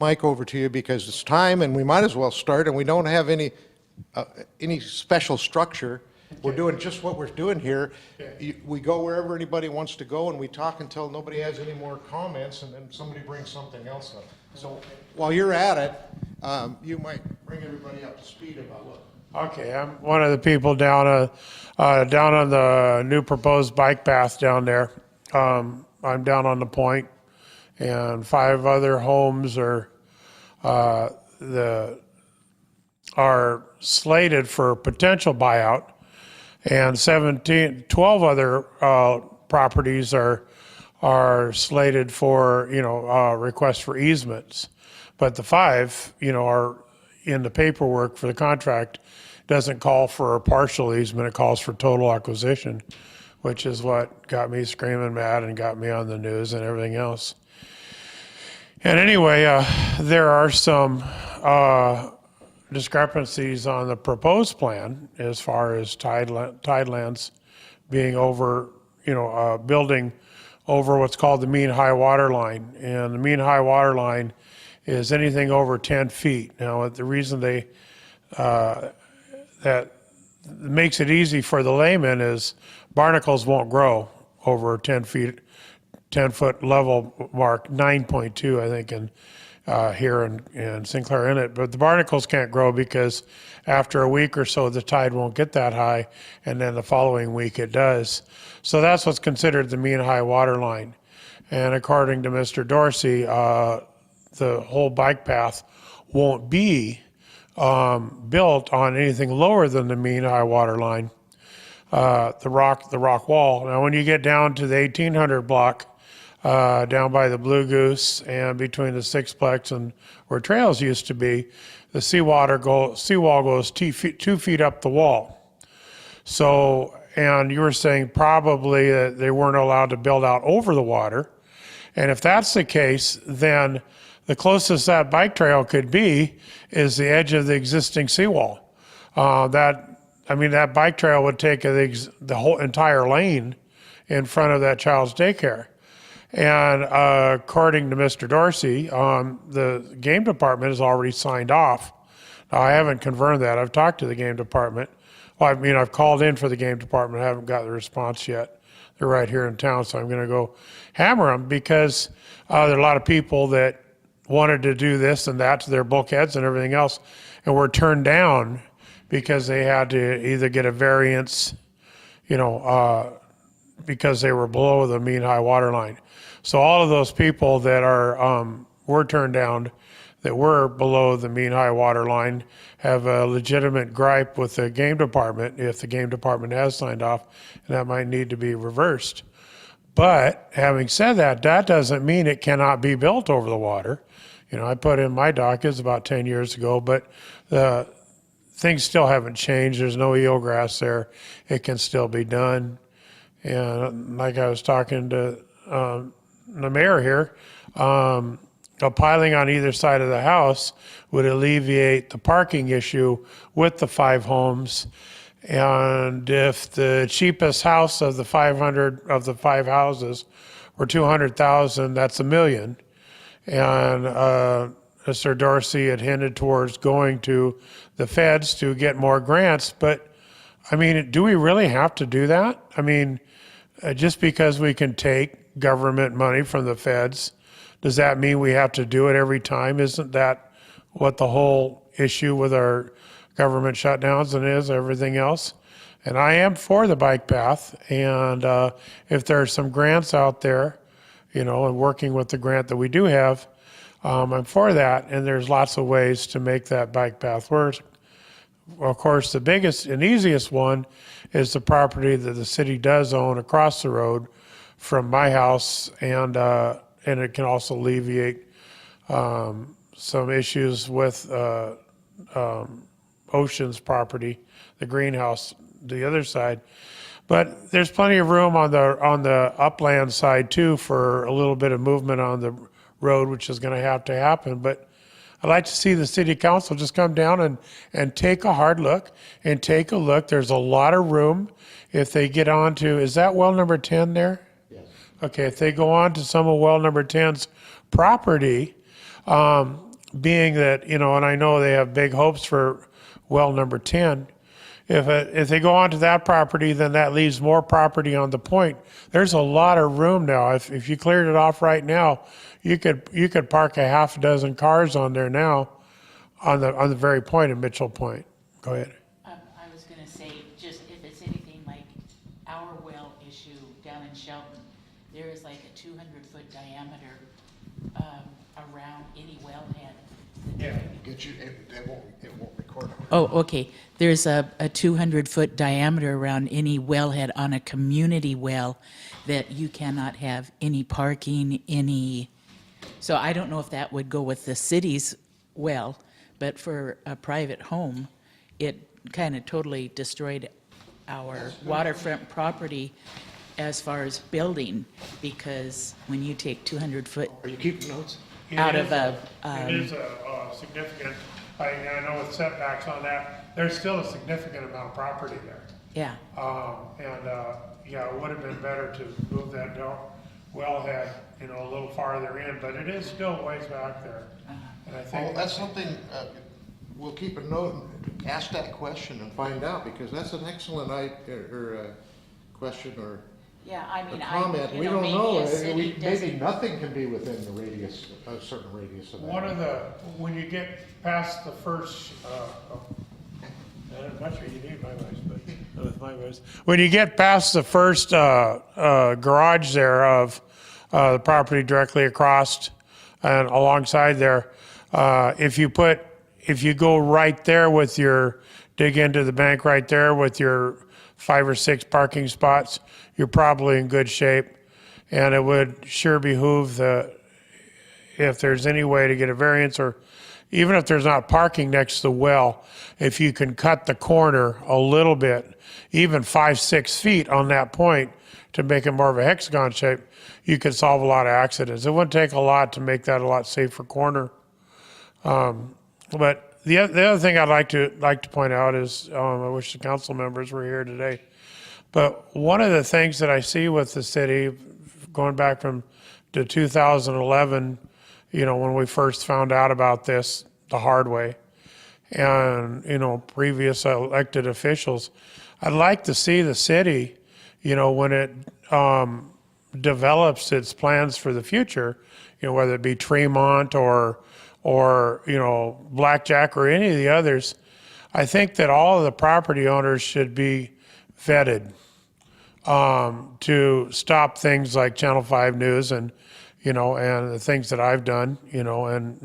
Mike over to you because it's time and we might as well start, and we don't have any special structure. We're doing just what we're doing here. We go wherever anybody wants to go and we talk until nobody has any more comments, and then somebody brings something else up. So while you're at it, you might bring everybody up to speed about what. Okay, I'm one of the people down on the new proposed bike path down there. I'm down on the point, and 5 other homes are slated for potential buyout, and 12 other properties are slated for requests for easements, but the 5 are in the paperwork for the contract. Doesn't call for a partial easement, it calls for total acquisition, which is what got me screaming mad and got me on the news and everything else. And anyway, there are some discrepancies on the proposed plan as far as tidelands being over, building over what's called the mean high water line. And the mean high water line is anything over 10 feet. Now, the reason that makes it easy for the layman is barnacles won't grow over 10 foot level mark, 9.2 I think here in Sinclair Inlet, but the barnacles can't grow because after a week or so the tide won't get that high, and then the following week it does. So that's what's considered the mean high water line. And according to Mr. Dorsey, the whole bike path won't be built on anything lower than the mean high water line, the rock wall. Now, when you get down to the 1800 block, down by the Blue Goose and between the Sixplex and where trails used to be, the seawall goes 2 feet up the wall. So, and you were saying probably that they weren't allowed to build out over the water. And if that's the case, then the closest that bike trail could be is the edge of the existing seawall. That bike trail would take the whole entire lane in front of that child's daycare. And according to Mr. Dorsey, the game department has already signed off. Now, I haven't confirmed that. I've talked to the game department. Well, I've called in for the game department. I haven't got the response yet. They're right here in town, so I'm going to go hammer them because there are a lot of people that wanted to do this and that to their bulkheads and everything else, and were turned down because they had to either get a variance, because they were below the mean high water line. So all of those people that were turned down that were below the mean high water line have a legitimate gripe with the game department if the game department has signed off, and that might need to be reversed. But having said that, that doesn't mean it cannot be built over the water. I put in my dock, it was about 10 years ago, but things still haven't changed. There's no eelgrass there. It can still be done. And like I was talking to the mayor here, a piling on either side of the house would alleviate the parking issue with the 5 homes. And if the cheapest house of the 5 houses were $200,000, that's $1 million. And Mr. Dorsey had hinted towards going to the feds to get more grants. But do we really have to do that? Just because we can take government money from the feds, does that mean we have to do it every time? Isn't that what the whole issue with our government shutdowns and everything else? And I am for the bike path. And if there's some grants out there, and working with the grant that we do have, I'm for that. And there's lots of ways to make that bike path work. Of course, the biggest and easiest one is the property that the city does own across the road from my house, and it can also alleviate some issues with Ocean's property, the greenhouse, the other side. But there's plenty of room on the upland side too for a little bit of movement on the road, which is going to have to happen. But I'd like to see the city council just come down and take a hard look and take a look. There's a lot of room if they get onto, is that well number 10 there? Yes. Okay, if they go on to some of well number 10's property, being that, and I know they have big hopes for well number 10. If they go onto that property, then that leaves more property on the point. There's a lot of room now. If you cleared it off right now, you could park a half a dozen cars on there now, on the very point of Mitchell Point. Go ahead. I was gonna say, just if it's anything like our well issue down in Shelton, there is like a 200-foot diameter around any wellhead. Yeah. It won't record. Oh, okay. There's a 200-foot diameter around any wellhead on a community well that you cannot have any parking, so I don't know if that would go with the city's well, but for a private home, it kind of totally destroyed our waterfront property as far as building, because when you take 200-foot Are you keeping notes? out of a, It is a significant, I know with setbacks on that, there's still a significant amount of property there. yeah, Yeah, it would have been better to move that wellhead, a little farther in, but it is still ways back there. And I Well, think, that's something, we'll keep a note, and ask that question and find out, because that's an excellent question or yeah, I a mean, comment. We maybe don't know. a city Maybe doesn't. nothing can be within the radius, a certain radius of that. when you get past the first, I'm not sure you need my voice, but with my voice. When you get past the first garage there of the property directly across and alongside there, if you go right there with dig into the bank right there with your 5 or 6 parking spots, you're probably in good shape. And it would sure behoove if there's any way to get a variance, or even if there's not parking next to the well, if you can cut the corner a little bit, even 5-6 feet on that point to make it more of a hexagon shape, you could solve a lot of accidents. It wouldn't take a lot to make that a lot safer corner. But the other thing I'd like to point out is, I wish the council members were here today, but one of the things that I see with the city, going back to 2011, when we first found out about this the hard way, and, previous elected officials, I'd like to see the city, when it develops its plans for the future, whether it be Tremont or Blackjack or any of the others, I think that all of the property owners should be vetted to stop things like Channel 5 News and the things that I've done, and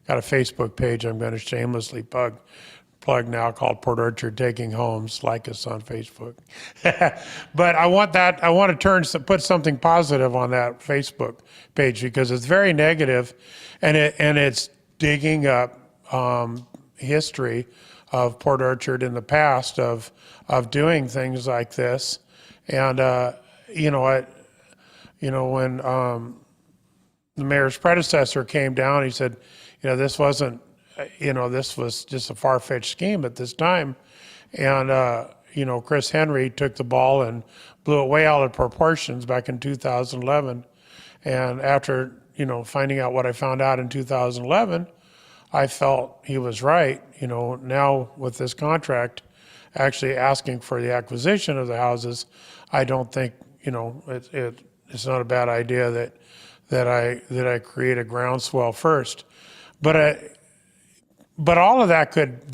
got a Facebook page I'm going to shamelessly plug now called Port Orchard Taking Homes. Like us on Facebook. But I want to put something positive on that Facebook page, because it's very negative, and it's digging up history of Port Orchard in the past of doing things like this. And when the mayor's predecessor came down, he said, this wasn't, this was just a far-fetched scheme at this time. And, Chris Henry took the ball and blew it way out of proportions back in 2011. And after, finding out what I found out in 2011, I felt he was right. Now with this contract, actually asking for the acquisition of the houses, I don't think, it's not a bad idea that I create a groundswell first. But all of that could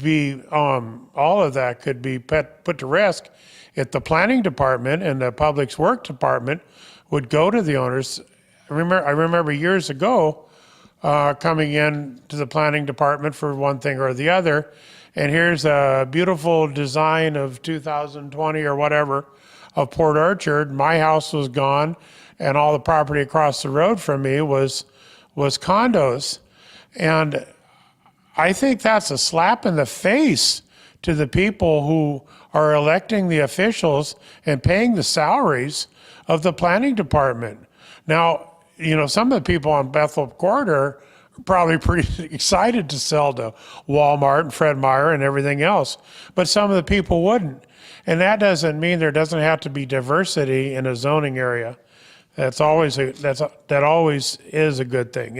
be put to risk if the planning department and the public works department would go to the owners. I remember years ago coming in to the planning department for one thing or the other, and here's a beautiful design of 2020 or whatever of Port Orchard. My house was gone, and all the property across the road from me was condos. And I think that's a slap in the face to the people who are electing the officials and paying the salaries of the planning department. Now, some of the people on Bethel Corridor are probably pretty excited to sell to Walmart and Fred Meyer and everything else, but some of the people wouldn't. And that doesn't mean there doesn't have to be diversity in a zoning area. That always is a good thing.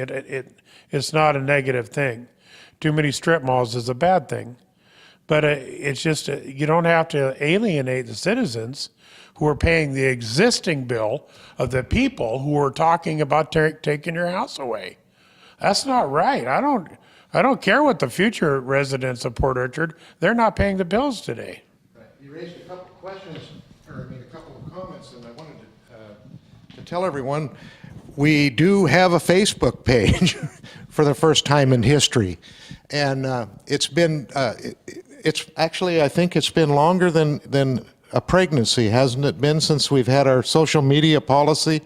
it's not a negative thing. Too many strip malls is a bad thing. But it's just, you don't have to alienate the citizens who are paying the existing bill of the people who are talking about taking your house away. That's not right. I don't care what the future residents of Port Orchard, they're not paying the bills today. You raised a couple of questions, a couple of comments, and I wanted to tell everyone, we do have a Facebook page for the first time in history. And it's been, it's actually, I think it's been longer than a pregnancy, hasn't it been, since we've had our social media policy?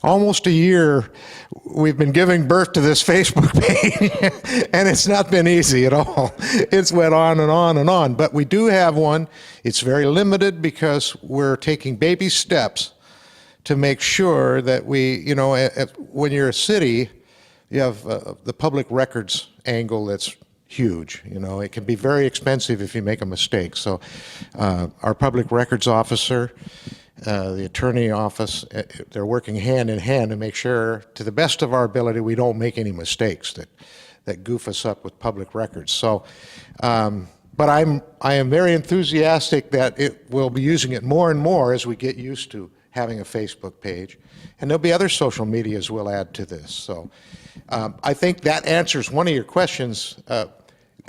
Almost a year we've been giving birth to this Facebook page, and it's not been easy at all. It's went on and on and on, but we do have one. It's very limited because we're taking baby steps to make sure that we, you know, when you're a city, you have the public records angle that's huge. You know, it can be very expensive if you make a mistake. So our public records officer, the attorney office, they're working hand in hand to make sure, to the best of our ability, we don't make any mistakes that goof us up with public records. So, but I am very enthusiastic that we'll be using it more and more as we get used to having a Facebook page. And there'll be other social medias we'll add to this. So I think that answers one of your questions.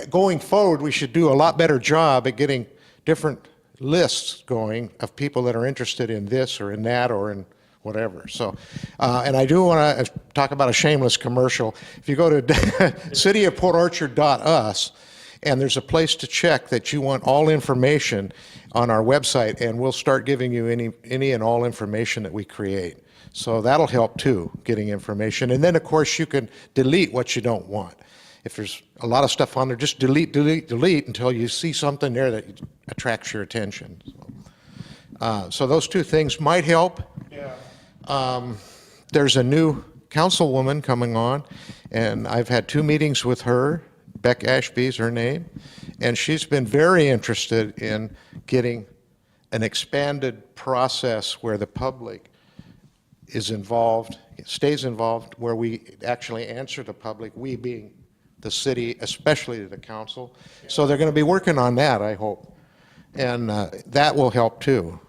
Going forward, we should do a lot better job at getting different lists going of people that are interested in this or in that or in whatever. So, and I do want to talk about a shameless commercial. If you go to cityofportorchard.us, and there's a place to check that you want all information on our website, and we'll start giving you any and all information that we create. So that'll help too, getting information. And then of course you can delete what you don't want. If there's a lot of stuff on there, just delete until you see something there that attracts your attention. So those two things might help. Yeah. There's a new councilwoman coming on, and I've had 2 meetings with her. Beck Ashby is her name, and she's been very interested in getting an expanded process where the public is involved, stays involved, where we actually answer the public, we being the city, especially the council. So they're going to be working on that, I hope. And that will help too,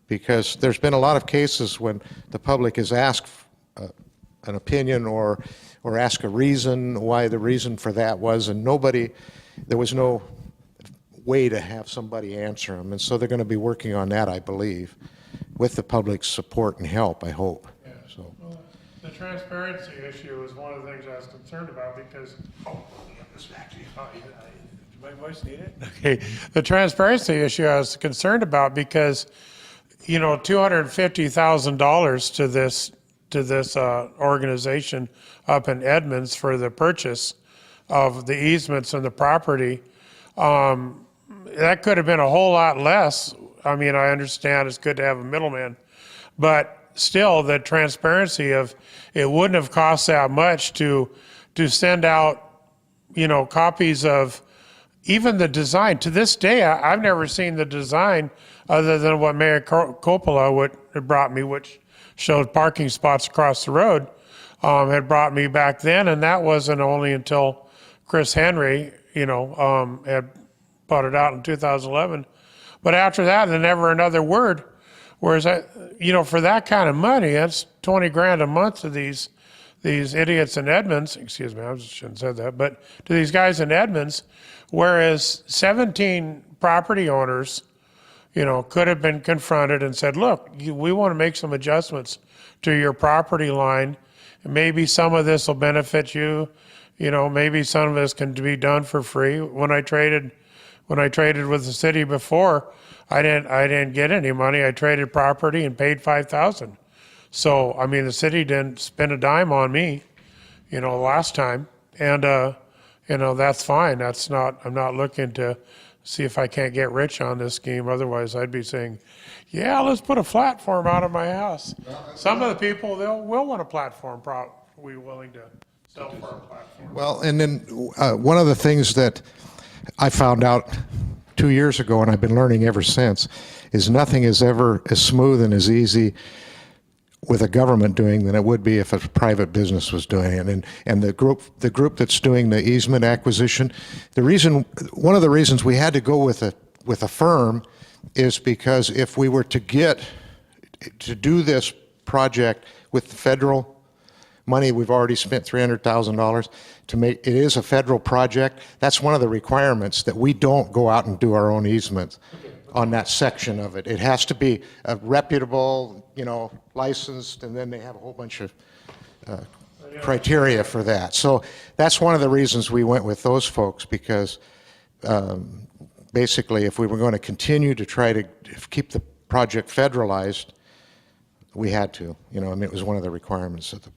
because there's been a lot of cases when the public is asked an opinion or ask a reason, why the reason for that was, and there was no way to have somebody answer them. And so they're going to be working on that, I believe, with the public's support and help, I hope. Yeah. So. Well, the transparency issue is one of the things I was concerned about because, my voice need it? Okay. The transparency issue I was concerned about because, you know, $250,000 to this organization up in Edmonds for the purchase of the easements and the property. That could have been a whole lot less. I mean, I understand it's good to have a middleman, but still the transparency of it wouldn't have cost that much to send out, you know, copies of even the design. To this day, I've never seen the design other than what Mayor Coppola had brought me, which showed parking spots across the road, had brought me back then, and that wasn't only until Chris Henry, you know, had brought it out in 2011. But after that, there never another word. Whereas, you know, for that kind of money, that's 20 grand a month to these idiots in Edmonds. Excuse me, I shouldn't have said that, but to these guys in Edmonds, whereas 17 property owners, you know, could have been confronted and said, look, we want to make some adjustments to your property line. Maybe some of this will benefit you. You know, maybe some of this can be done for free. When I traded with the city before, I didn't get any money. I traded property and paid $5,000. So, I mean, the city didn't spend a dime on me, you know, last time. And, you know, that's fine. I'm not looking to see if I can't get rich on this scheme. Otherwise, I'd be saying, yeah, let's put a platform out of my house. Some of the people, will want a platform, probably willing to sell for a platform. Well, and then one of the things that I found out 2 years ago, and I've been learning ever since, is nothing is ever as smooth and as easy with a government doing than it would be if a private business was doing it. And the group that's doing the easement acquisition, one of the reasons we had to go with a firm is because if we were to do this project with the federal money, we've already spent $300,000 to make, it is a federal project. That's one of the requirements, that we don't go out and do our own easements on that section of it. It has to be a reputable, licensed, and then they have a whole bunch of criteria for that. So that's one of the reasons we went with those folks, because basically if we were going to continue to try to keep the project federalized, we had to, it was one of the requirements of the.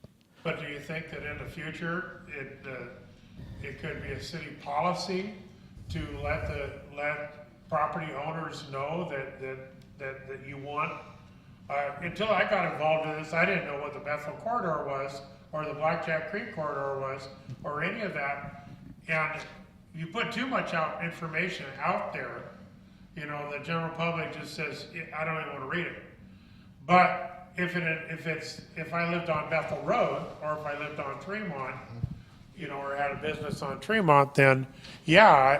But do you think that in the future, it could be a city policy to let property owners know that you want? Until I got involved in this, I didn't know what the Bethel corridor was, or the Blackjack Creek corridor was, or any of that. And you put too much information out there, the general public just says, I don't even want to read it. But if I lived on Bethel Road, or if I lived on Tremont, or had a business on Tremont, then yeah,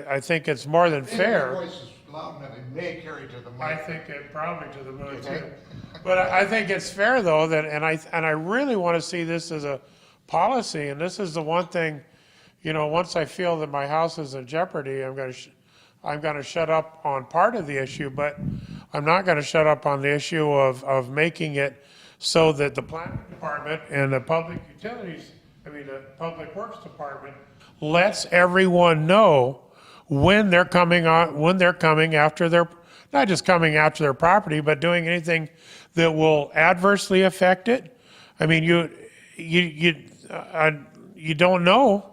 I think it's more than fair. Voice is loud enough, it may carry to the mic. I think it probably to the moon too. But I think it's fair though that, and I really want to see this as a policy. And this is the one thing, once I feel that my house is in jeopardy, I'm going to shut up on part of the issue, but I'm not going to shut up on the issue of making it so that the planning department and the public utilities, the public works department lets everyone know when they're coming after their, not just coming after their property, but doing anything that will adversely affect it. You don't know.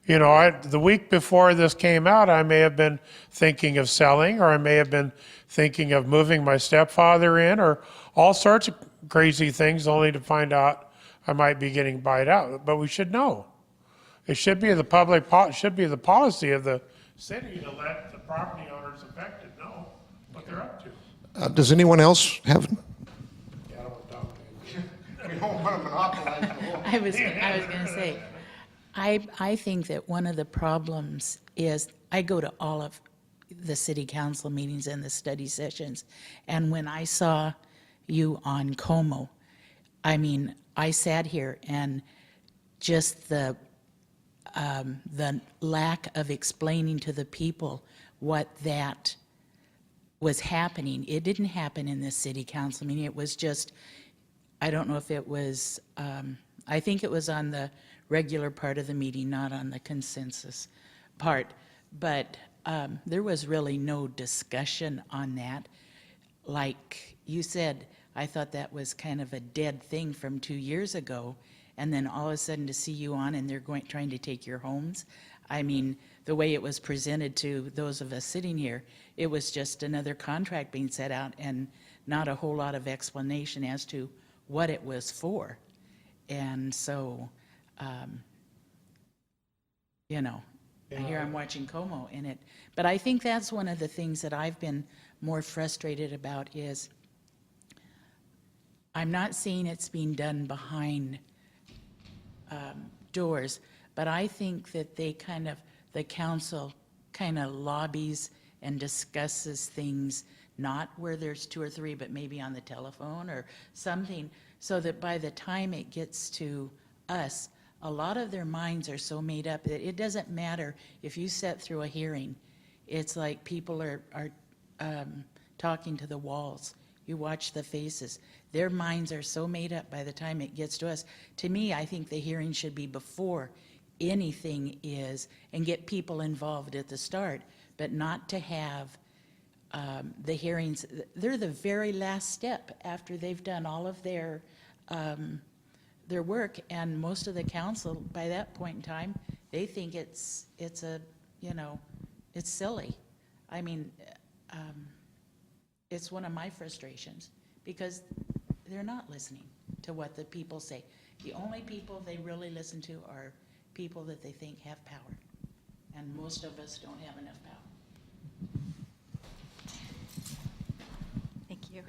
The week before this came out, I may have been thinking of selling, or I may have been thinking of moving my stepfather in, or all sorts of crazy things, only to find out I might be getting bought out. But we should know. It should be should be the policy of the city to let the property owners affected know what they're up to. Does anyone else have? Yeah, I don't want to dominate. We don't want to monopolize the whole. I was going to say, I think that one of the problems is, I go to all of the city council meetings and the study sessions, and when I saw you on Como, I sat here, and just the lack of explaining to the people what that was happening. It didn't happen in the city council meeting. It was just, I don't know if it was, I think it was on the regular part of the meeting, not on the consensus part. But there was really no discussion on that. Like you said, I thought that was kind of a dead thing from 2 years ago. And then all of a sudden to see you on, and they're trying to take your homes. The way it was presented to those of us sitting here, it was just another contract being set out and not a whole lot of explanation as to what it was for. And so, here I'm watching Como in it. But I think that's one of the things that I've been more frustrated about is I'm not seeing it's being done behind doors, but I think that the council kind of lobbies and discusses things, not where there's 2 or 3, but maybe on the telephone or something, so that by the time it gets to us, a lot of their minds are so made up that it doesn't matter if you sit through a hearing. It's like people are talking to the walls. You watch the faces. Their minds are so made up by the time it gets to us. To me, I think the hearing should be before anything is, and get people involved at the start, but not to have the hearings. They're the very last step after they've done all of their work, and most of the council, by that point in time, they think it's silly. It's one of my frustrations, because they're not listening to what the people say. The only people they really listen to are people that they think have power, and most of us don't have enough power. Thank you.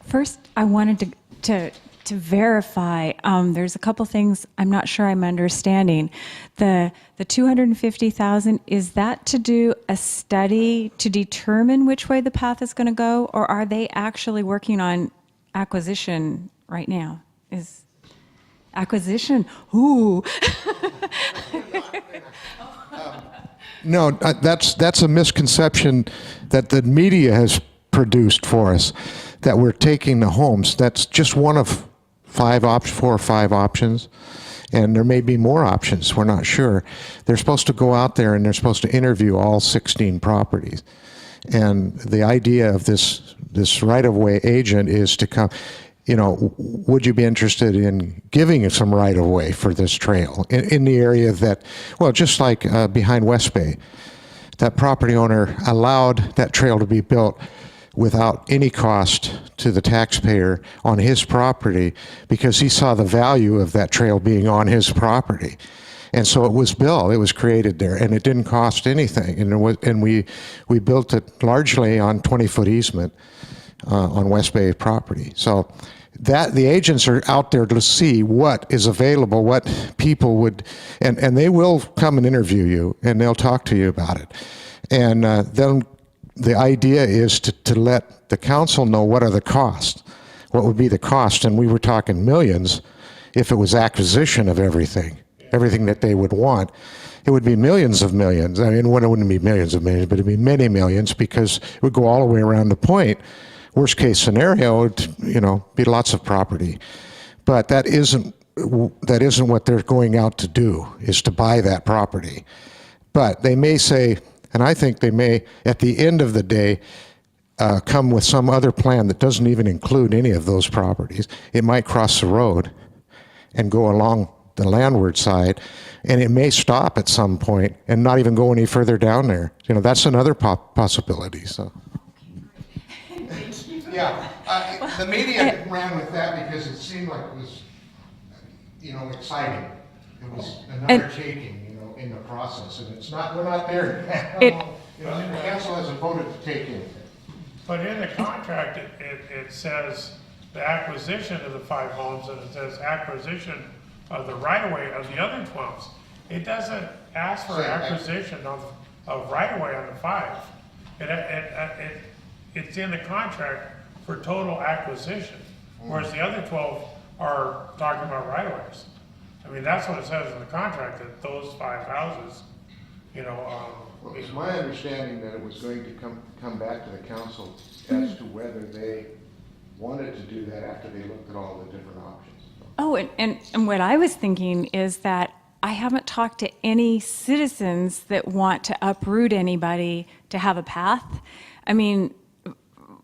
First, I wanted to to verify, there's a couple things I'm not sure I'm understanding. The 250,000, is that to do a study to determine which way the path is going to go, or are they actually working on acquisition right now? Is acquisition? Ooh. No, that's a misconception that the media has produced for us, that we're taking the homes. That's just one of 4 or 5 options, and there may be more options. We're not sure. They're supposed to go out there and they're supposed to interview all 16 properties. And the idea of this right-of-way agent is to come, would you be interested in giving some right-of-way for this trail in the area that, well, just like behind West Bay, that property owner allowed that trail to be built without any cost to the taxpayer on his property because he saw the value of that trail being on his property. And so it was built, it was created there, and it didn't cost anything. And we built it largely on 20-foot easement on West Bay property. So that the agents are out there to see what is available, what people would, and they will come and interview you, and they'll talk to you about it. And then the idea is to let the council know what are the costs, what would be the cost, and we were talking millions if it was acquisition of everything that they would want. It would be millions of millions. I mean, it wouldn't be millions of millions, but it'd be many millions because it would go all the way around the point. Worst case scenario, would, be lots of property. But that isn't what they're going out to do, is to buy that property. But they may say, and I think they may, at the end of the day, come with some other plan that doesn't even include any of those properties. It might cross the road and go along the landward side, and it may stop at some point and not even go any further down there. That's another possibility. So. Yeah, the media ran with that because it seemed like it was, exciting. It was another taking, in the process, and it's not. We're not there. The council hasn't voted to take anything. But in the contract, it says the acquisition of the 5 homes, and it says acquisition of the right-of-way of the other 12. It doesn't ask for acquisition of right-of-way on the 5. It's in the contract for total acquisition, whereas the other 12 are talking about right-of-ways. I mean, that's what it says in the contract, that those 5 houses, Well, it's my understanding that it was going to come back to the council as to whether they wanted to do that after they looked at all the different options. Oh, and what I was thinking is that I haven't talked to any citizens that want to uproot anybody to have a path. I mean,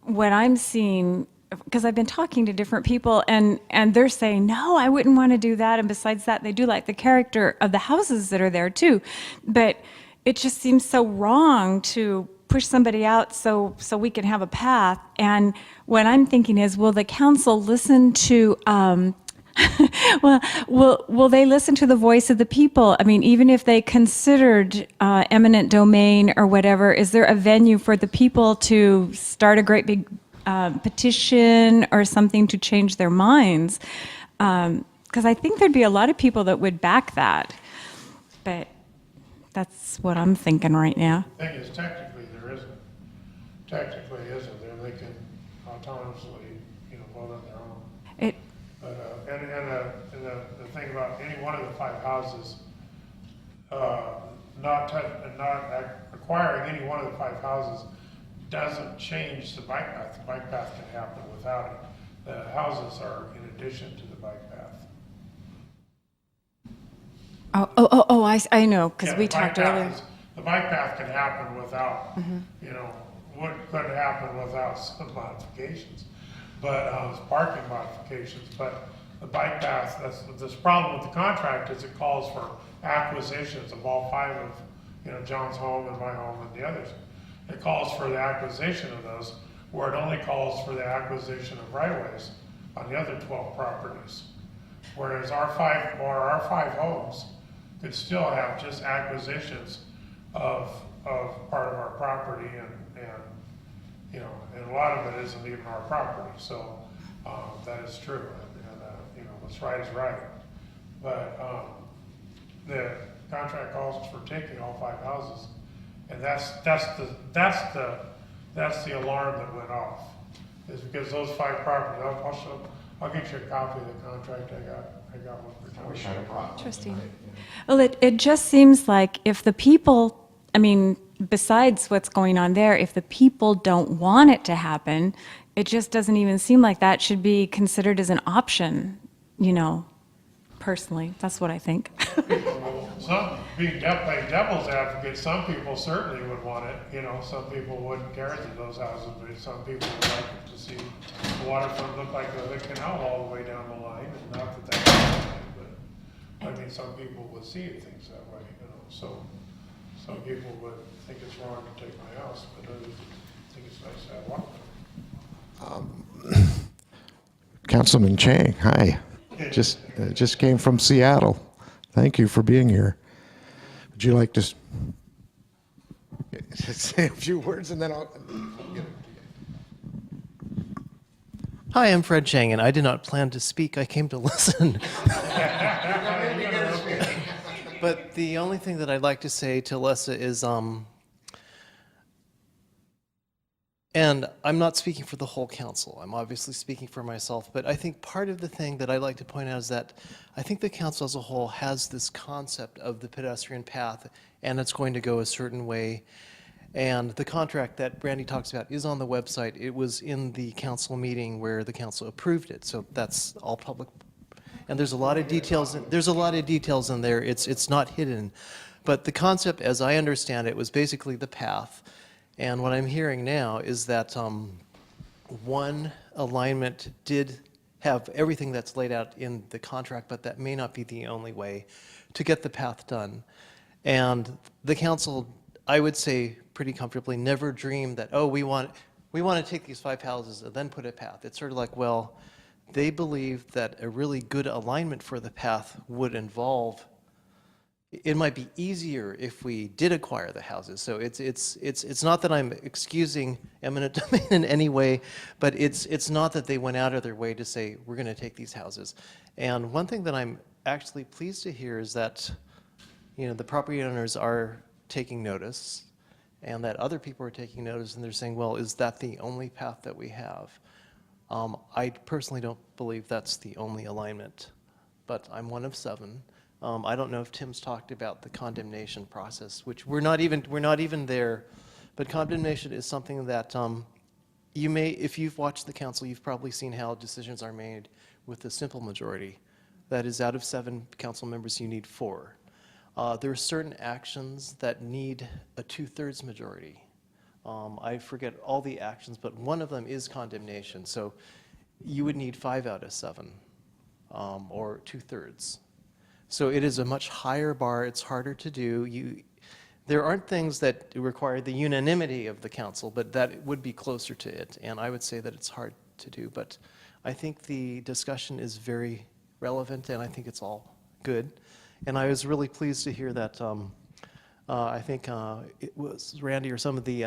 what I'm seeing, because I've been talking to different people, and they're saying, no, I wouldn't want to do that. And besides that, they do like the character of the houses that are there too. But it just seems so wrong to push somebody out so we can have a path. And what I'm thinking is, will the council listen to, will they listen to the voice of the people? I mean, even if they considered eminent domain or whatever, is there a venue for the people to start a great big petition or something to change their minds? Because I think there'd be a lot of people that would back that. But that's what I'm thinking right now. The thing is, technically, there isn't. Technically, isn't there? They can autonomously, vote on their own. But and the thing about any one of the 5 houses, not acquiring any one of the 5 houses doesn't change the bike path. The bike path can happen without it. The houses are in addition to the bike path. I know, because Yeah, we talked earlier. The bike path can happen without, what could happen without some modifications, but parking modifications. But the bike path, this problem with the contract is it calls for acquisitions of all 5 of, John's home and my home and the others. It calls for the acquisition of those, where it only calls for the acquisition of right-of-ways on the other 12 properties. Whereas our 5 homes could still have just acquisitions of part of our property, and a lot of it isn't even our property. So That is true, and, you know, what's right is right. But, the contract calls for taking all 5 houses, and that's the alarm that went off, is because those 5 properties, I'll get you a copy of the contract I got one for Tony. Wish I had a problem. Interesting. Well, it just seems like if the people, I mean, besides what's going on there, if the people don't want it to happen, it just doesn't even seem like that should be considered as an option, you know, personally. That's what I think. Some, being playing devil's advocate, some people certainly would want it, you know, some people wouldn't care to those houses, but some people would like to see the waterfront look like the canal all the way down the line, and not that that's the line, but, I mean, some people would see things that way, you know, so some people would think it's wrong to take my house, but others think it's nice to have waterfront. Councilman Chang, hi. Just came from Seattle. Thank you for being here. Would you like to say a few words and then I'll. Hi, I'm Fred Chang, and I did not plan to speak. I came to listen. But the only thing that I'd like to say to Lessa is, and I'm not speaking for the whole council. I'm obviously speaking for myself. But I think part of the thing that I'd like to point out is that I think the council as a whole has this concept of the pedestrian path, and it's going to go a certain way. And the contract that Brandy talks about is on the website. It was in the council meeting where the council approved it. So that's all public. And there's a lot of details. There's a lot of details in there. It's not hidden. But the concept, as I understand it, was basically the path. And what I'm hearing now is that one alignment did have everything that's laid out in the contract, but that may not be the only way to get the path done. And the council, I would say pretty comfortably, never dreamed that, oh, we want to take these 5 houses and then put a path. It's sort of like, well, they believe that a really good alignment for the path would involve, it might be easier if we did acquire the houses. So it's not that I'm excusing eminent domain in any way, but it's not that they went out of their way to say, we're going to take these houses. And one thing that I'm actually pleased to hear is that, you know, the property owners are taking notice, and that other people are taking notice, and they're saying, well, is that the only path that we have? I personally don't believe that's the only alignment, but I'm one of 7. I don't know if Tim's talked about the condemnation process, which we're not even there, but condemnation is something that you may, if you've watched the council, you've probably seen how decisions are made with a simple majority. That is, out of 7 council members, you need 4. There are certain actions that need a 2/3 majority. I forget all the actions, but one of them is condemnation. So you would need 5 out of 7, or 2/3. So it is a much higher bar. It's harder to do. There aren't things that require the unanimity of the council, but that would be closer to it. And I would say that it's hard to do. But I think the discussion is very relevant, and I think it's all good. And I was really pleased to hear that I think it was Randy or some of the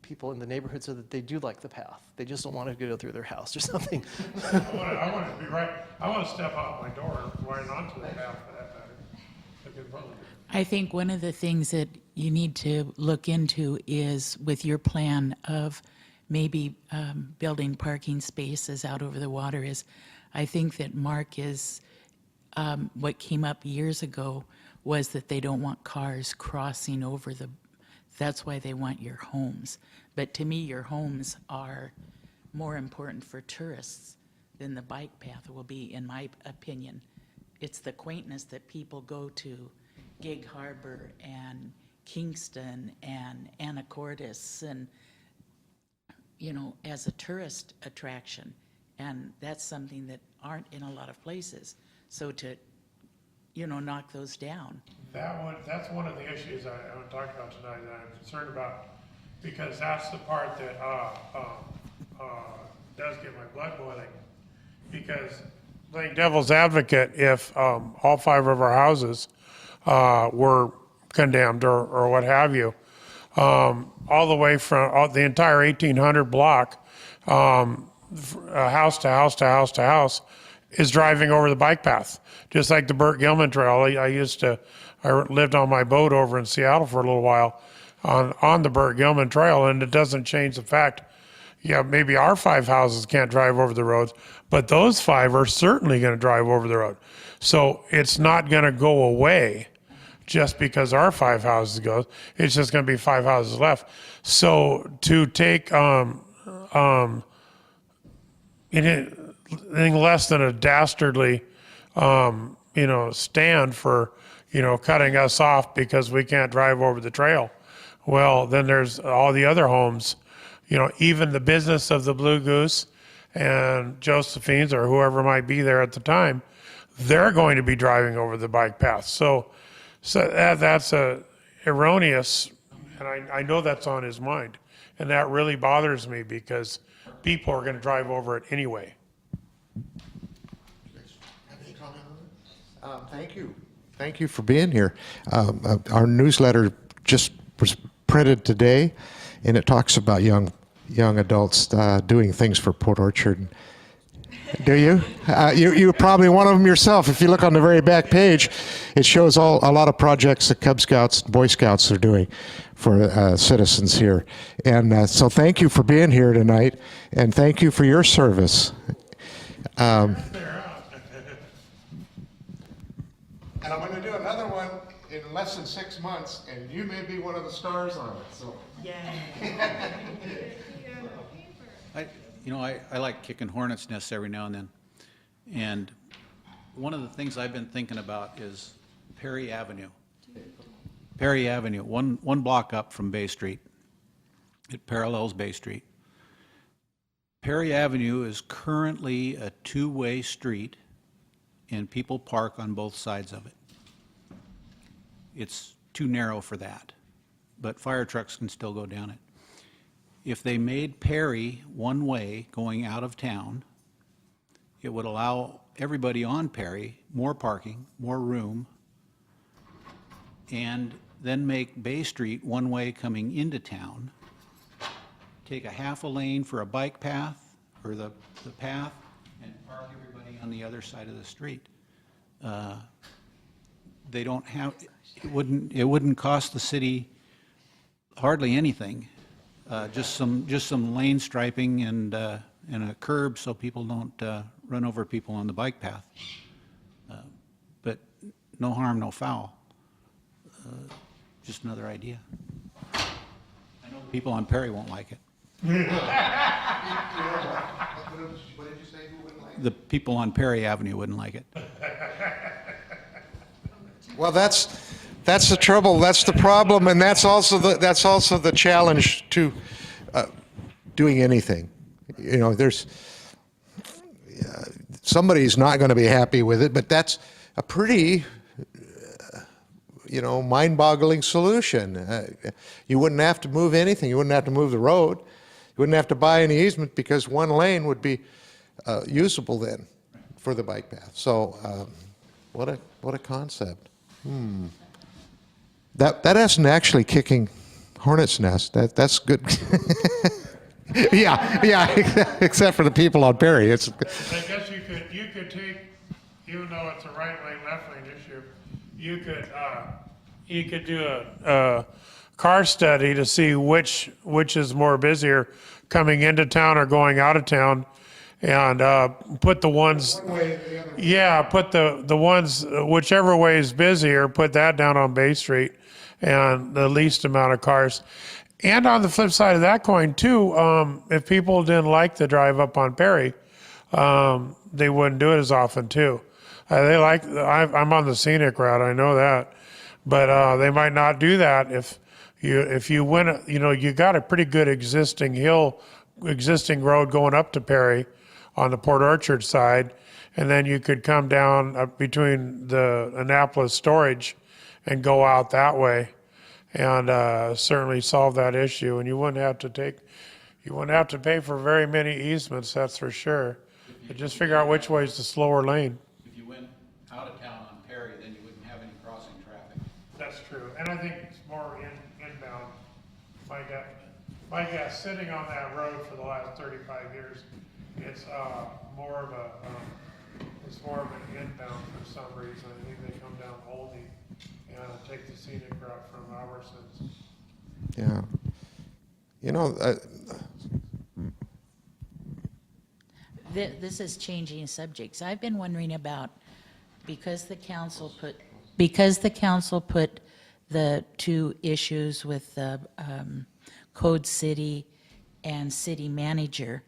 people in the neighborhood said that they do like the path. They just don't want to go through their house or something. I want to be right, I want to step out my door right onto the path for that matter. I could probably do. I think one of the things that you need to look into is with your plan of maybe building parking spaces out over the water is, I think that Mark is, what came up years ago was that they don't want cars crossing over that's why they want your homes. But to me, your homes are more important for tourists than the bike path will be, in my opinion. It's the quaintness that people go to Gig Harbor and Kingston and Anacortes and, you know, as a tourist attraction. And that's something that aren't in a lot of places. So to, you know, knock those down. That's one of the issues I haven't talked about tonight that I'm concerned about, because that's the part that does get my blood boiling. Because playing devil's advocate, if all 5 of our houses were condemned or what have you, all the way from the entire 1800 block, house to house to house to house is driving over the bike path, just like the Burt Gilman Trail. I lived on my boat over in Seattle for a little while on the Burt Gilman Trail, and it doesn't change the fact, yeah, maybe our 5 houses can't drive over the roads, but those 5 are certainly going to drive over the road. So it's not going to go away just because our 5 houses go. It's just going to be 5 houses left. So to take anything less than a dastardly, stand for, cutting us off because we can't drive over the trail. Well, then there's all the other homes, even the business of the Blue Goose and Josephine's or whoever might be there at the time, they're going to be driving over the bike path. So that's a erroneous, and I know that's on his mind. And that really bothers me because people are going to drive over it anyway. Thank you. Thank you for being here. Our newsletter just was printed today, and it talks about young adults doing things for Port Orchard. Do you? You're probably one of them yourself. If you look on the very back page, it shows a lot of projects that Cub Scouts, Boy Scouts are doing for citizens here. And so thank you for being here tonight, and thank you for your service. And I'm going to do another one in less than 6 months, and you may be one of the stars on it. So. I like kicking hornet's nests every now and then. And one of the things I've been thinking about is Perry Avenue. Perry Avenue, one block up from Bay Street. It parallels Bay Street. Perry Avenue is currently a 2-way street, and people park on both sides of it. It's too narrow for that, but fire trucks can still go down it. If they made Perry one way going out of town, it would allow everybody on Perry more parking, more room, and then make Bay Street one way coming into town, take a half a lane for a bike path or the path, and park everybody on the other side of the street. They don't have, it wouldn't cost the city hardly anything. Just some lane striping and a curb so people don't run over people on the bike path. But no harm, no foul. Just another idea. I know people on Perry won't like it. What did you say? Who wouldn't like it? The people on Perry Avenue wouldn't like it. Well, that's the trouble. That's the problem, and that's also the challenge to doing anything. There's somebody's not going to be happy with it, but that's a pretty mind-boggling solution. You wouldn't have to move anything. You wouldn't have to move the road. You wouldn't have to buy any easement because one lane would be usable then for the bike path. So, what a concept. That isn't actually kicking hornet's nest. That's good. yeah, except for the people on Perry. It's. I guess you could take, even though it's a right lane, left lane issue, you could do a car study to see which is more busier, coming into town or going out of town, and put the ones. One way or the other. Yeah, put the ones, whichever way is busier, put that down on Bay Street, and the least amount of cars. And on the flip side of that coin too, if people didn't like the drive up on Perry, they wouldn't do it as often too. I'm on the scenic route, I know that, but they might not do that if you went. You got a pretty good existing road going up to Perry on the Port Orchard side, and then you could come down up between the Annapolis storage and go out that way, and certainly solve that issue. And you wouldn't have to pay for very many easements, that's for sure. But just figure out which way is the slower lane. If you went out of town on Perry, then you wouldn't have any crossing traffic. That's true, and I think it's more inbound. My guess, sitting on that road for the last 35 years, It's more of a, it's more of an inbound for some reason. I think they come down Oldie and take the scenic route from Albertsons. Yeah. You know, This is changing subjects. I've been wondering about, because the council put the two issues with the Code City and city manager,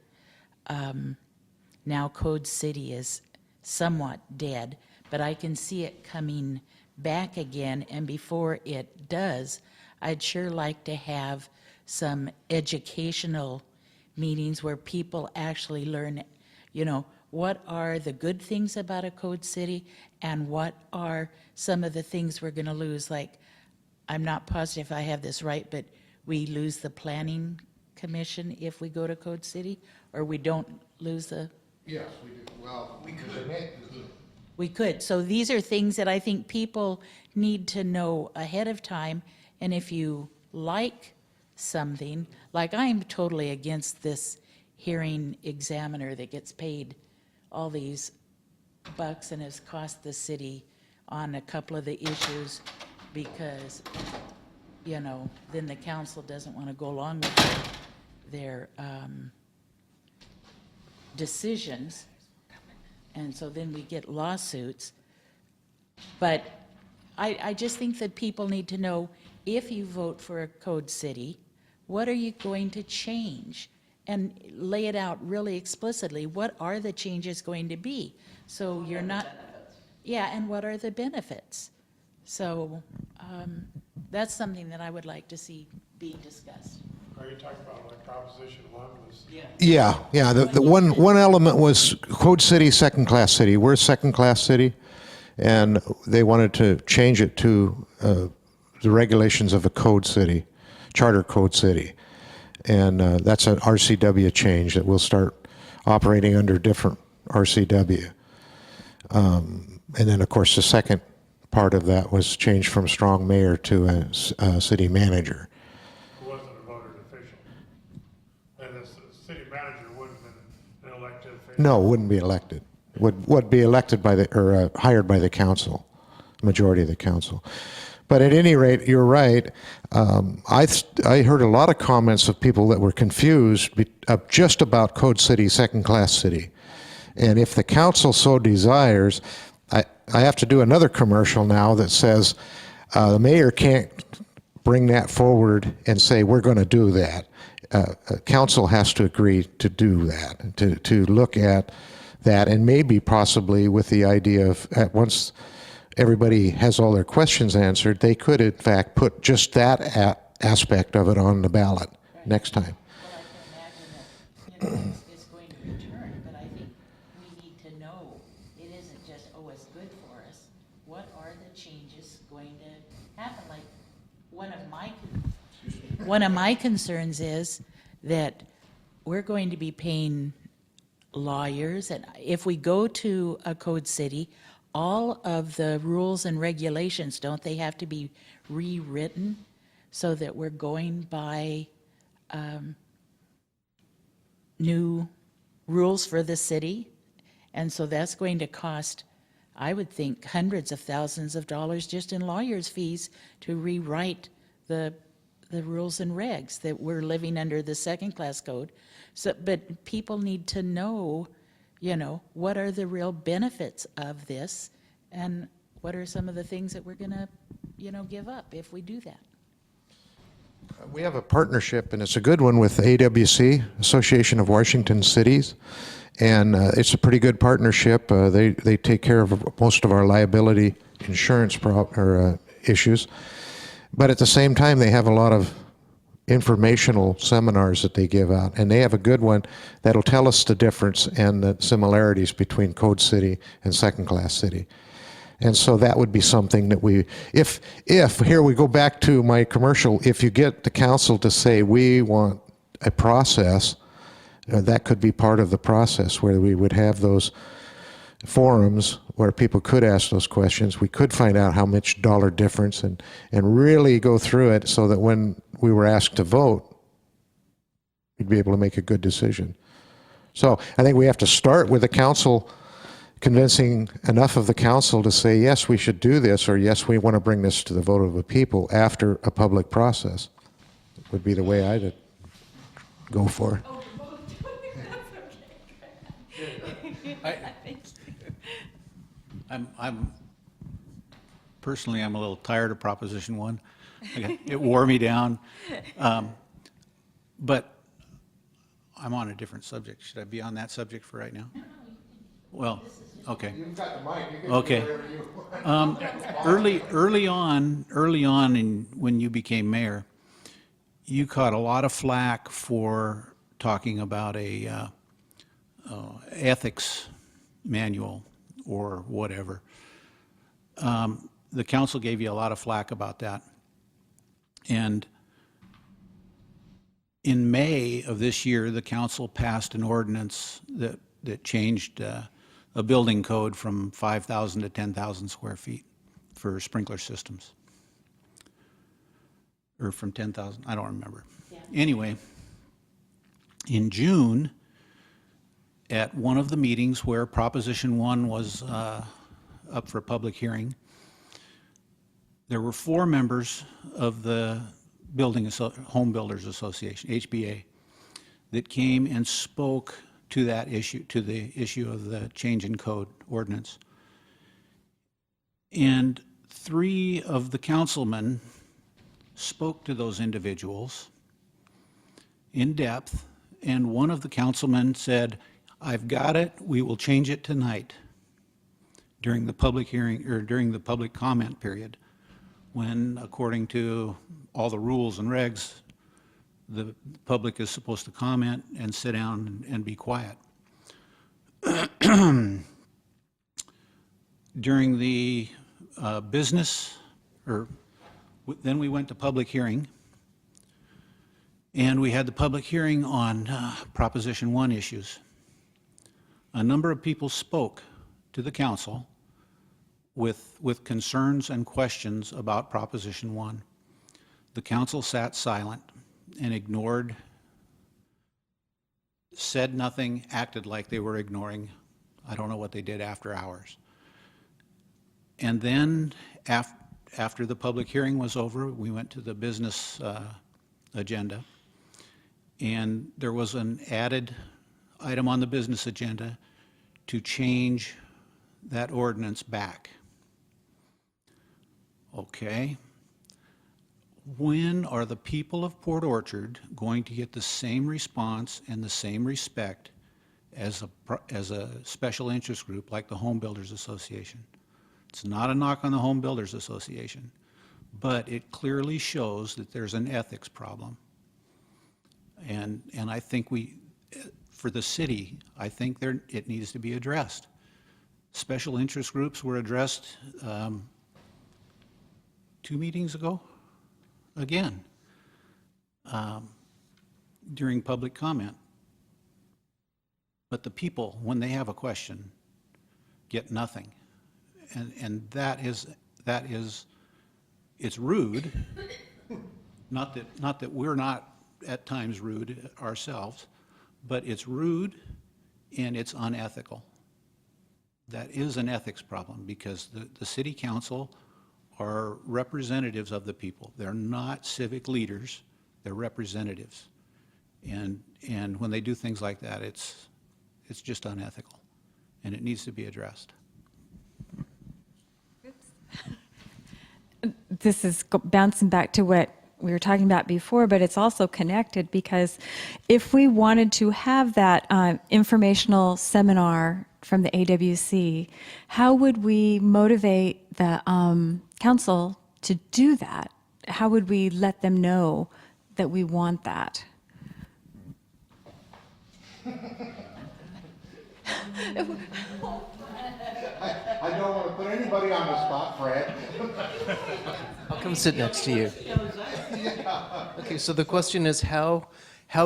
now Code City is somewhat dead, but I can see it coming back again, and before it does, I'd sure like to have some educational meetings where people actually learn, you know, what are the good things about a Code City and what are some of the things we're going to lose. Like, I'm not positive I have this right, but we lose the planning commission if we go to Code City, or we don't lose the... yes, we do. Well, we could. We could. So these are things that I think people need to know ahead of time. And if you like something, like I'm totally against this hearing examiner that gets paid all these bucks and has cost the city on a couple of the issues because, you know, then the council doesn't want to go along with their decisions. And so then we get lawsuits. But I just think that people need to know, if you vote for a Code City, what are you going to change? And lay it out really explicitly. What are the changes going to be? So you're not... Yeah, and what are the benefits? So that's something that I would like to see being discussed. Are you talking about like Proposition 1 was? Yeah. The one element was Code City, second-class city. We're a second-class city, and they wanted to change it to the regulations of a code city, charter code city. And that's an RCW change that will start operating under different RCW. And then, of course, the second part of that was changed from strong mayor to a city manager. Who wasn't a voted official. And the city manager wouldn't have been an elected official. No, wouldn't be elected. Would be elected by or hired by the council, majority of the council. But at any rate, you're right. I heard a lot of comments of people that were confused just about Code City, second-class city. And if the council so desires, I have to do another commercial now that says the mayor can't bring that forward and say, we're going to do that. Council has to agree to do that, to look at that, and maybe possibly with the idea of once everybody has all their questions answered, they could in fact put just that aspect of it on the ballot next time. Well, I can imagine that, it's going to return, but I think we need to know it isn't just, oh, it's good for us. What are the changes going to happen? Like, one of my concerns is that we're going to be paying lawyers, and if we go to a Code City, all of the rules and regulations, don't they have to be rewritten so that we're going by new rules for the city? And so that's going to cost, I would think, hundreds of thousands of dollars just in lawyers' fees to rewrite the rules and regs that we're living under the second-class code. So, but people need to know, you know, what are the real benefits of this, and what are some of the things that we're going to, you know, give up if we do that. We have a partnership, and it's a good one, with AWC, Association of Washington Cities, and it's a pretty good partnership. They take care of most of our liability insurance issues, but at the same time, they have a lot of informational seminars that they give out, and they have a good one that'll tell us the difference and the similarities between Code City and second-class city. And so that would be something that if here we go back to my commercial, if you get the council to say we want a process, that could be part of the process where we would have those forums where people could ask those questions. We could find out how much dollar difference and really go through it so that when we were asked to vote, we'd be able to make a good decision. So I think we have to start with the council convincing enough of the council to say, yes, we should do this, or yes, we want to bring this to the vote of the people after a public process, would be the way I'd go for. I'm personally, I'm a little tired of Proposition 1. It wore me down. But I'm on a different subject. Should I be on that subject for right now? Well, okay. You've got the mic. You can Okay. Early on, when you became mayor, you caught a lot of flack for talking about a ethics manual or whatever. The council gave you a lot of flack about that. And in May of this year, the council passed an ordinance that changed a building code from 5,000 to 10,000 square feet for sprinkler systems. Or from 10,000, I don't remember. Yeah. Anyway, in June, at one of the meetings where Proposition 1 was up for public hearing, there were 4 members of the Home Builders Association, HBA, that came and spoke to that issue, to the issue of the change in code ordinance. And 3 of the councilmen spoke to those individuals in depth, and one of the councilmen said, "I've got it, we will change it tonight," during the public hearing, or during the public comment period, when, according to all the rules and regs, the public is supposed to comment and sit down and be quiet. During the then we went to public hearing, and we had the public hearing on Proposition 1 issues. A number of people spoke to the council with concerns and questions about Proposition 1. The council sat silent and ignored, said nothing, acted like they were ignoring. I don't know what they did after hours. And then after the public hearing was over, we went to the business agenda, and there was an added item on the business agenda to change that ordinance back. Okay. When are the people of Port Orchard going to get the same response and the same respect as a special interest group like the Home Builders Association? It's not a knock on the Home Builders Association, but it clearly shows that there's an ethics problem. And I think for the city, I think it needs to be addressed. Special interest groups were addressed 2 meetings ago, again, during public comment. But the people, when they have a question, get nothing. And that is, it's rude. Not that we're not at times rude ourselves, but it's rude and it's unethical. That is an ethics problem, because the city council are representatives of the people. They're not civic leaders, they're representatives. And when they do things like that, it's just unethical, and it needs to be addressed. This is bouncing back to what we were talking about before, but it's also connected, because if we wanted to have that informational seminar from the AWC, how would we motivate the council to do that? How would we let them know that we want that? I don't want to put anybody on the spot, Fred. I'll come sit next to you. Okay, so the question is, how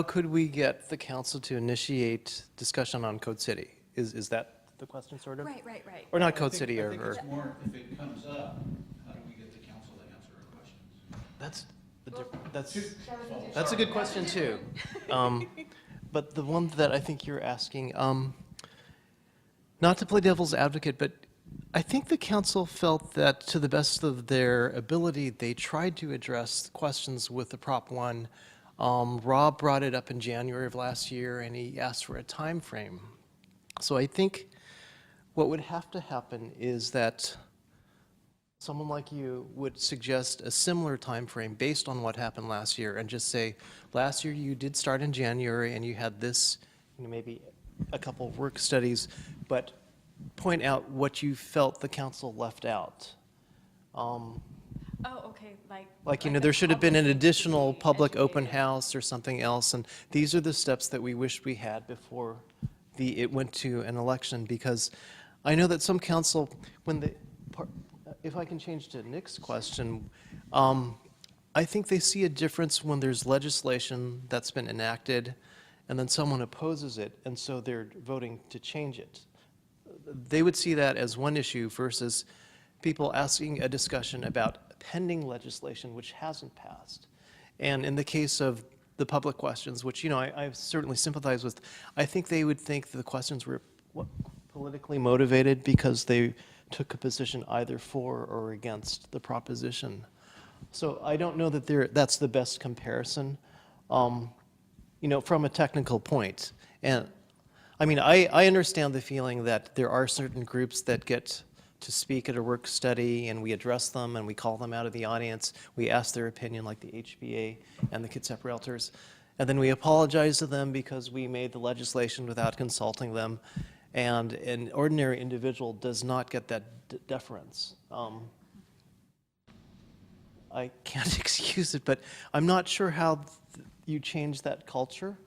could we get the council to initiate discussion on Code City? Is that the question, sort of? Right. Or not Code City, I think or it's more, if it comes up, how do we get the council to answer our questions? that's a good question too. but the one that I think you're asking, not to play devil's advocate, but I think the council felt that to the best of their ability, they tried to address questions with the Prop 1. Rob brought it up in January of last year, and he asked for a time frame. So I think what would have to happen is that someone like you would suggest a similar time frame based on what happened last year, and just say, last year you did start in January, and you had this, maybe a couple of work studies, but point out what you felt the council left out. Oh, okay, Like, there should have been an additional public open house or something else, and these are the steps that we wish we had before it went to an election, because I know that some council, if I can change to Nick's question, I think they see a difference when there's legislation that's been enacted, and then someone opposes it, and so they're voting to change it. They would see that as one issue versus people asking a discussion about pending legislation which hasn't passed. And in the case of the public questions, which, I certainly sympathize with, I think they would think the questions were politically motivated because they took a position either for or against the proposition. So I don't know that that's the best comparison, from a technical point. And I understand the feeling that there are certain groups that get to speak at a work study, and we address them, and we call them out of the audience. We ask their opinion, like the HBA and the Kitsap Realtors. And then we apologize to them because we made the legislation without consulting them. And an ordinary individual does not get that deference. I can't excuse it, but I'm not sure how you change that culture.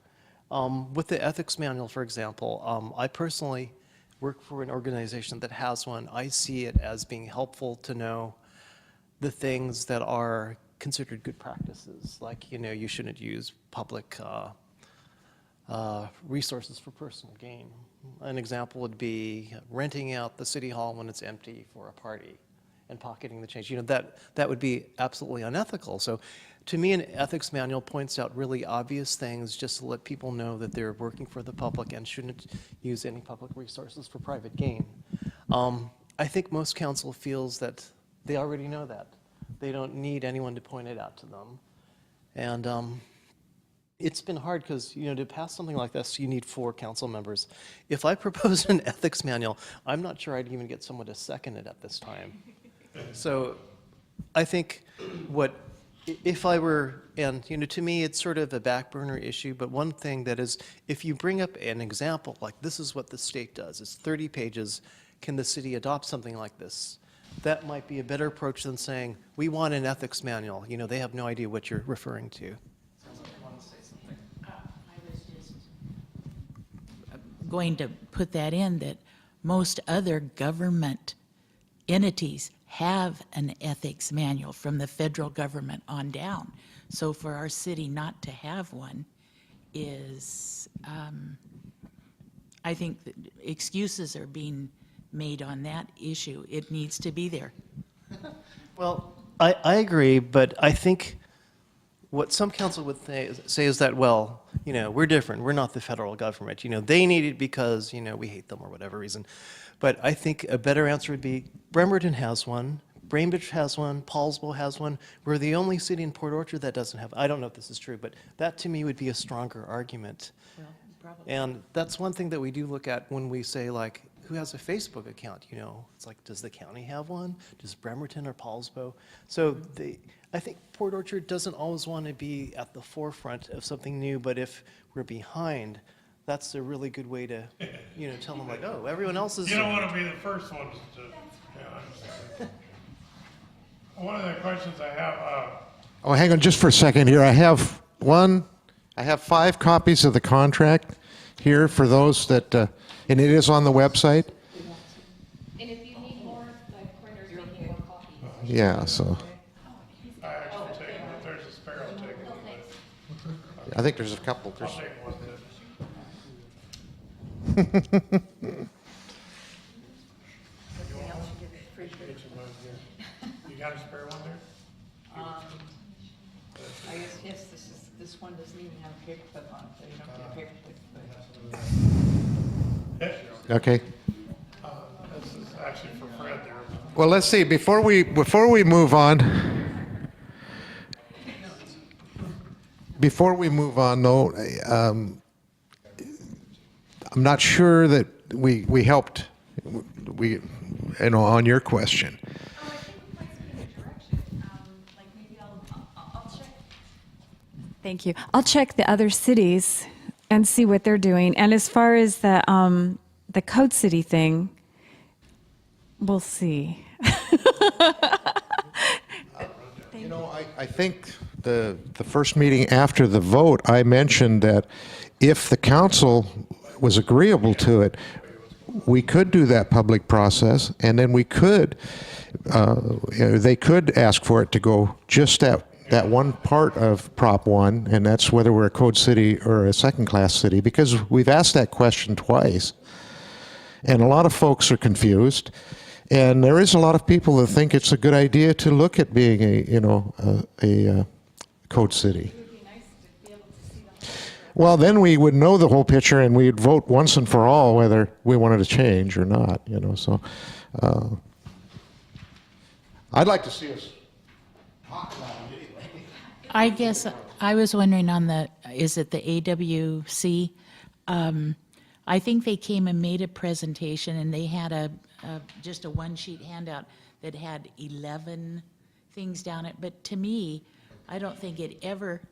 With the ethics manual, for example, I personally work for an organization that has one. I see it as being helpful to know the things that are considered good practices, like, you shouldn't use public resources for personal gain. An example would be renting out the city hall when it's empty for a party and pocketing the change. That would be absolutely unethical. So to me, an ethics manual points out really obvious things just to let people know that they're working for the public and shouldn't use any public resources for private gain. I think most council feels that they already know that. They don't need anyone to point it out to them. And it's been hard because, to pass something like this, you need 4 council members. If I propose an ethics manual, I'm not sure I'd even get someone to second it at this time. So I think if I were, and to me, it's sort of a back burner issue, but one thing that is, if you bring up an example, like this is what the state does, it's 30 pages, can the city adopt something like this? That might be a better approach than saying, we want an ethics manual. They have no idea what you're referring to. I was just going to put that in, that most other government entities have an ethics manual from the federal government on down. So for our city not to have one is, I think that excuses are being made on that issue. It needs to be there. Well, I agree, but I think what some council would say is that, well, we're different. We're not the federal government. They need it because, we hate them or whatever reason. But I think a better answer would be Bremerton has one, Bainbridge has one, Paulsbo has one. We're the only city in Port Orchard that doesn't have. I don't know if this is true, but that to me would be a stronger argument. Well, probably. And that's one thing that we do look at when we say, like, who has a Facebook account? It's like, does the county have one? Does Bremerton or Paulsbo? So I think Port Orchard doesn't always want to be at the forefront of something new, but if we're behind, that's a really good way to, tell them, like, oh, everyone else is. You don't want to be the first ones to, understand. One of the questions I have, Oh, hang on just for a second here. I have 5 copies of the contract here for those that, and it is on the website. And if you need more, the printer's making more copies. Yeah, so I actually take it, if there's a spare, I'll take it. I think there's a couple. I'll take one. You got a spare one there? I guess, yes, this one doesn't even have a paper clip on it, so you don't get a paper clip. Okay. This is actually for Fred there. Well, let's see, before we move on, though, I'm not sure that we helped, on your question. Oh, I think we might be in a direction. Like maybe I'll check. Thank you. I'll check the other cities and see what they're doing. And as far as the Code City thing, we'll see. I think the first meeting after the vote, I mentioned that if the council was agreeable to it, we could do that public process, and then we could, they could ask for it to go just that one part of Prop 1, and that's whether we're a code city or a second-class city, because we've asked that question twice, and a lot of folks are confused, and there is a lot of people that think it's a good idea to look at being a code city. Well, then we would know the whole picture, and we'd vote once and for all whether we wanted to change or not, so I'd like to see us talk about it anyway. I guess I was wondering is it the AWC? I think they came and made a presentation, and they had just a one-sheet handout that had 11 things down it. But to me, I don't think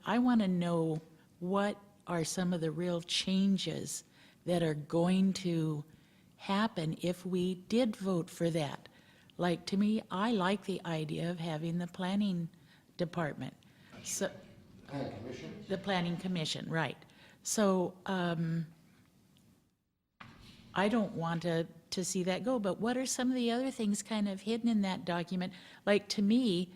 I want to know what are some of the real changes that are going to happen if we did vote for that. Like, to me, I like the idea of having the planning department. So, the planning commission, right. So, I don't want to see that go, but what are some of the other things kind of hidden in that document? Like, to me,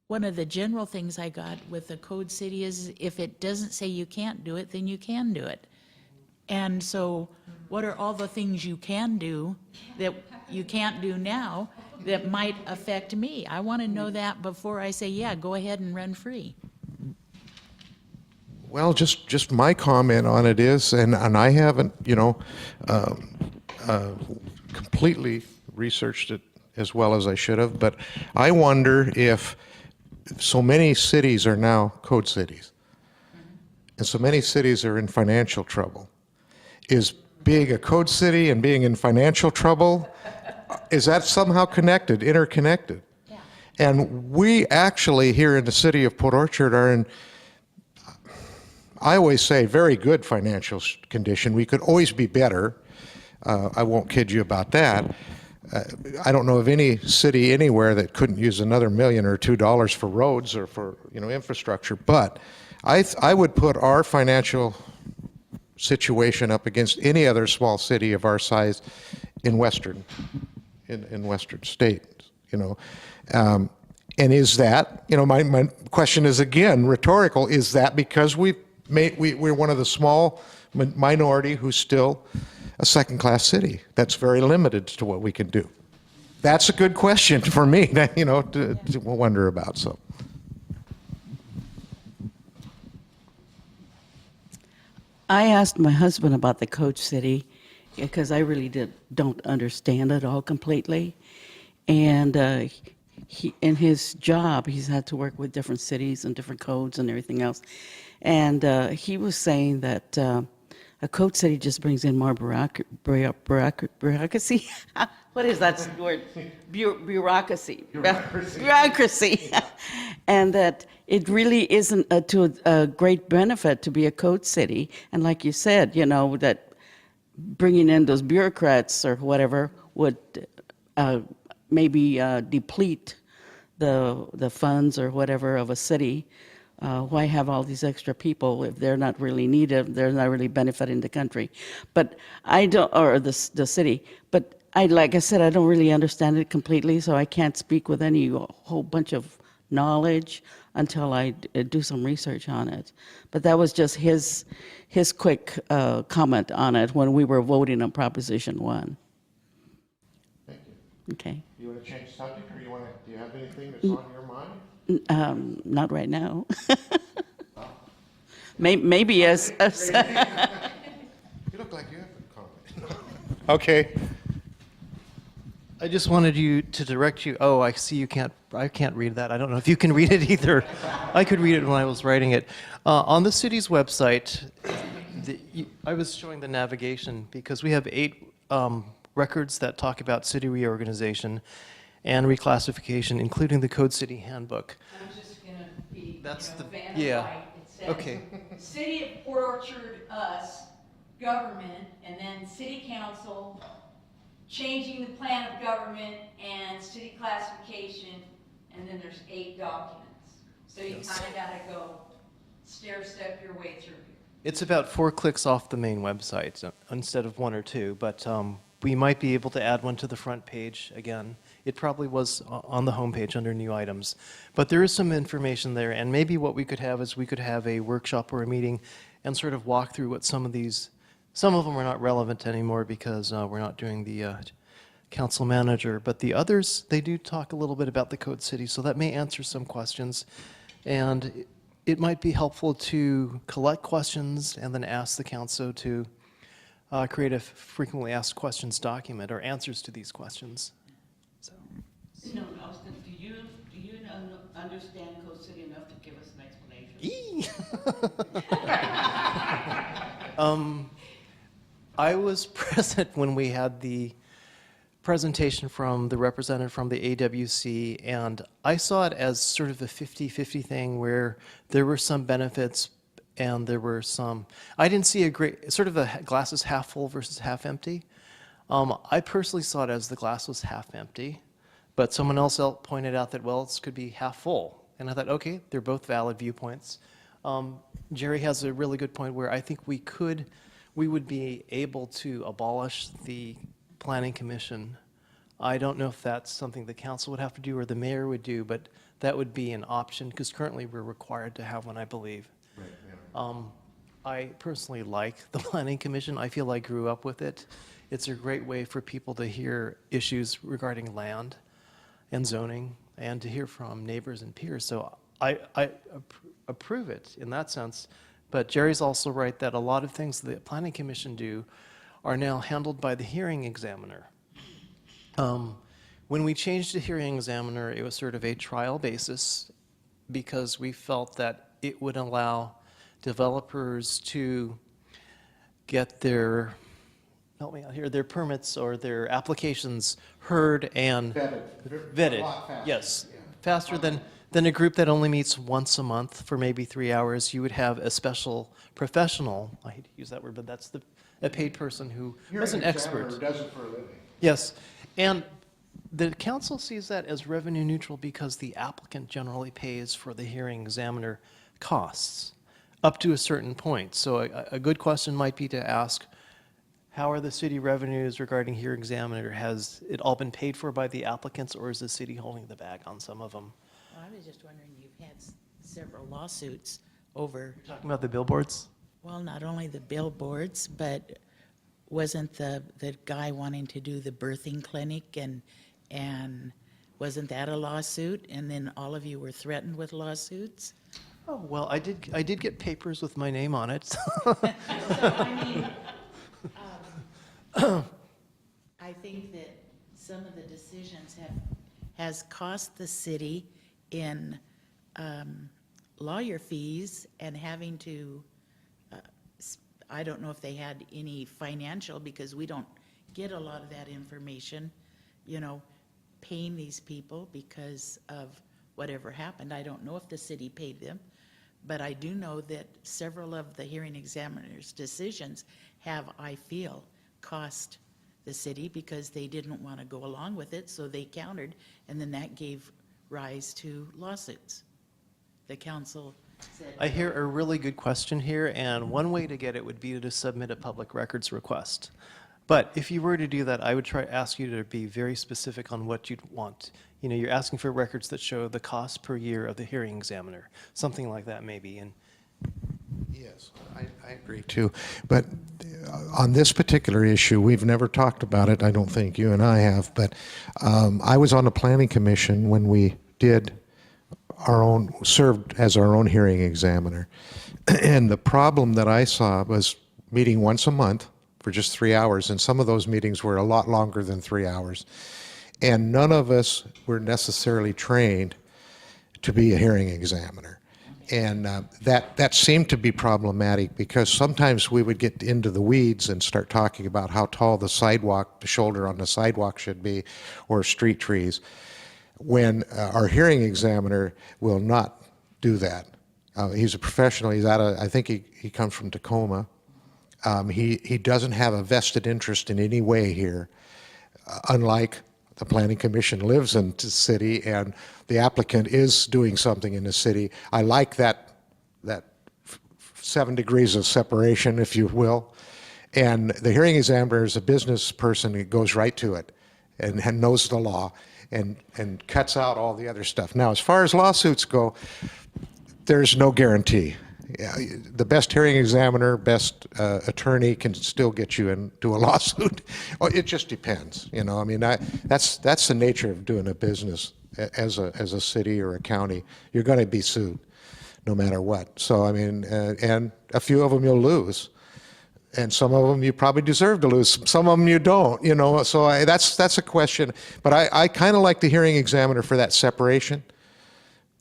one of the general things I got with the Code City is if it doesn't say you can't do it, then you can do it. And so what are all the things you can do that you can't do now that might affect me? I want to know that before I say, yeah, go ahead and run free. Well, just my comment on it is, and I haven't, completely researched it as well as I should have, but I wonder if so many cities are now code cities, and so many cities are in financial trouble. Is being a code city and being in financial trouble, is that somehow connected, interconnected? Yeah. And we actually here in the city of Port Orchard are in, I always say, very good financial condition. We could always be better. I won't kid you about that. I don't know of any city anywhere that couldn't use another $1 or $2 million for roads or for infrastructure. But I would put our financial situation up against any other small city of our size in Western states. And is that my question is again rhetorical? Is that because we're one of the small minority who's still a second-class city that's very limited to what we can do? That's a good question for me, to wonder about. So, I asked my husband about the Code City because I really don't understand it all completely, and he, in his job, he's had to work with different cities and different codes and everything else, and he was saying that. A code city just brings in more bureaucracy. What is that word? Bureaucracy. Bureaucracy. And that it really isn't to a great benefit to be a code city. And like you said, that bringing in those bureaucrats or whatever would maybe deplete the funds or whatever of a city. Why have all these extra people if they're not really needed? They're not really benefiting the country, but I don't, or the city. But like I said, I don't really understand it completely, so I can't speak with any whole bunch of knowledge until I do some research on it. But that was just his quick comment on it when we were voting on Proposition 1. thank you. Okay. You want to change the subject, or do you have anything that's on your mind? Not right now. Maybe as You look like you have a comment. Okay. I just wanted you to direct you. Oh, I see you can't. I can't read that. I don't know if you can read it either. I could read it when I was writing it. On the city's website, I was showing the navigation because we have 8 records that talk about city reorganization and reclassification, including the Code City Handbook. I'm just gonna be, That's you know, the- Vanna yeah. White. It says, Okay. City of Port Orchard, us, government, and then city council, changing the plan of government and city classification, and then there's 8 documents. So you kind of gotta go stair-step your way through here. It's about 4 clicks off the main website instead of 1 or 2, but we might be able to add one to the front page again. It probably was on the home page under new items. But there is some information there, and maybe what we could have is we could have a workshop or a meeting and sort of walk through what some of them are not relevant anymore because we're not doing the council manager, but the others, they do talk a little bit about the Code City, so that may answer some questions. And it might be helpful to collect questions and then ask the council to create a frequently asked questions document or answers to these questions. So, No, Austin, do you understand Code City enough to give us an explanation? I was present when we had the presentation from the representative from the AWC, and I saw it as sort of a 50-50 thing where there were some benefits and there were some, I didn't see a great, sort of the glass is half full versus half empty. I personally saw it as the glass was half empty, but someone else pointed out that, well, it could be half full. And I thought, okay, they're both valid viewpoints. Jerry has a really good point where I think we would be able to abolish the Planning Commission. I don't know if that's something the council would have to do or the mayor would do, but that would be an option because currently we're required to have one, I believe. I personally like the Planning Commission. I feel I grew up with it. It's a great way for people to hear issues regarding land and zoning and to hear from neighbors and peers. So I approve it in that sense. But Jerry's also right that a lot of things the Planning Commission do are now handled by the hearing examiner. When we changed the hearing examiner, it was sort of a trial basis because we felt that it would allow developers to get their, help me out here, their permits or their applications heard and vetted. Yes, faster than a group that only meets once a month for maybe 3 hours. You would have a special professional, I hate to use that word, but that's a paid person who was an expert. Does it for a living. Yes, and the council sees that as revenue neutral because the applicant generally pays for the hearing examiner costs up to a certain point. So a good question might be to ask, how are the city revenues regarding hearing examiner? Has it all been paid for by the applicants or is the city holding the bag on some of them? Well, I was just wondering, you've had several lawsuits over, Talking about the billboards? well, not only the billboards, but wasn't the guy wanting to do the birthing clinic and wasn't that a lawsuit? And then all of you were threatened with lawsuits? Oh, well, I did get papers with my name on it. So, I mean, I think that some of the decisions has cost the city in lawyer fees and having to, I don't know if they had any financial, because we don't get a lot of that information, paying these people because of whatever happened. I don't know if the city paid them, but I do know that several of the hearing examiners' decisions have, I feel, cost the city because they didn't want to go along with it, so they countered, and then that gave rise to lawsuits. The council said. I hear a really good question here, and one way to get it would be to submit a public records request. But if you were to do that, I would ask you to be very specific on what you'd want. You're asking for records that show the cost per year of the hearing examiner, something like that maybe. And Yes, I agree too. But on this particular issue, we've never talked about it. I don't think you and I have. But I was on the Planning Commission when we did served as our own hearing examiner. And the problem that I saw was meeting once a month for just 3 hours, and some of those meetings were a lot longer than 3 hours. And none of us were necessarily trained to be a hearing examiner. And that seemed to be problematic because sometimes we would get into the weeds and start talking about how tall the shoulder on the sidewalk should be, or street trees, when our hearing examiner will not do that. He's a professional. I think he comes from Tacoma. He doesn't have a vested interest in any way here, unlike the Planning Commission lives in the city and the applicant is doing something in the city. I like that 7 degrees of separation, if you will. And the hearing examiner is a business person who goes right to it and knows the law and cuts out all the other stuff. Now, as far as lawsuits go, there's no guarantee. The best hearing examiner, best attorney can still get you into a lawsuit. It just depends, you know. I mean, that's the nature of doing a business as a city or a county. You're going to be sued, no matter what. So I mean, and a few of them you'll lose, and some of them you probably deserve to lose. Some of them you don't, you know. So that's a question. But I kind of like the hearing examiner for that separation.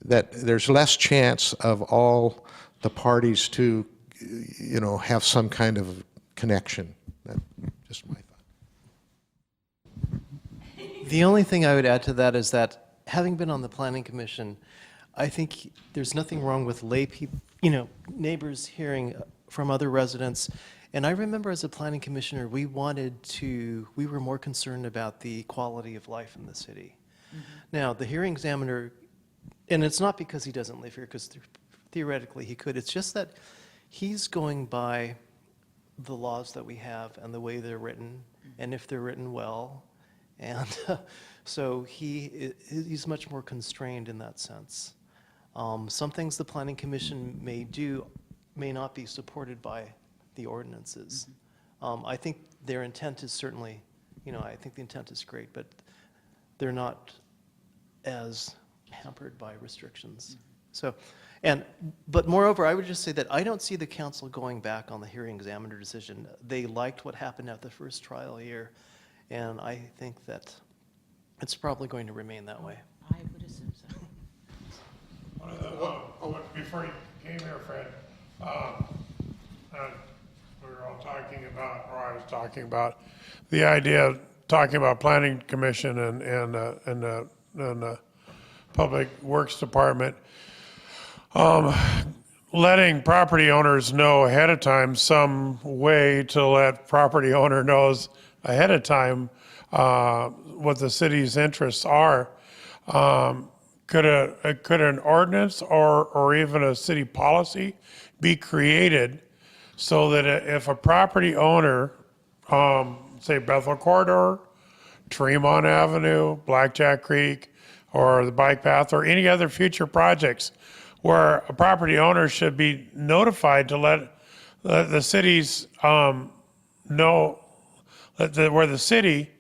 That there's less chance of all the parties to, you know, have some kind of connection. That's just my thought. The only thing I would add to that is that, having been on the Planning Commission, I think there's nothing wrong with lay people, you know, neighbors hearing from other residents. And I remember as a planning commissioner, we were more concerned about the quality of life in the city. Mm-hmm. Now, the hearing examiner, and it's not because he doesn't live here, because theoretically he could. It's just that he's going by the laws that we have and the way they're written, and if they're written well. And so he's much more constrained in that sense. Some things the Planning Commission may do may not be supported by the ordinances. I think their intent is certainly, you know, I think the intent is great, but they're not as hampered by restrictions. So, but moreover, I would just say that I don't see the council going back on the hearing examiner decision. They liked what happened at the first trial here, and I think that it's probably going to remain that way. I would assume so. Before you came here, Fred, we were all talking about, or I was talking about, the idea of talking about Planning Commission and the Public Works Department, letting property owners know ahead of time, some way to let property owner knows ahead of time what the city's interests are. Could an ordinance or even a city policy be created so that if a property owner, say Bethel Corridor, Tremont Avenue, Blackjack Creek, or the bike path, or any other future projects where a property owner should be notified to let the cities know where the city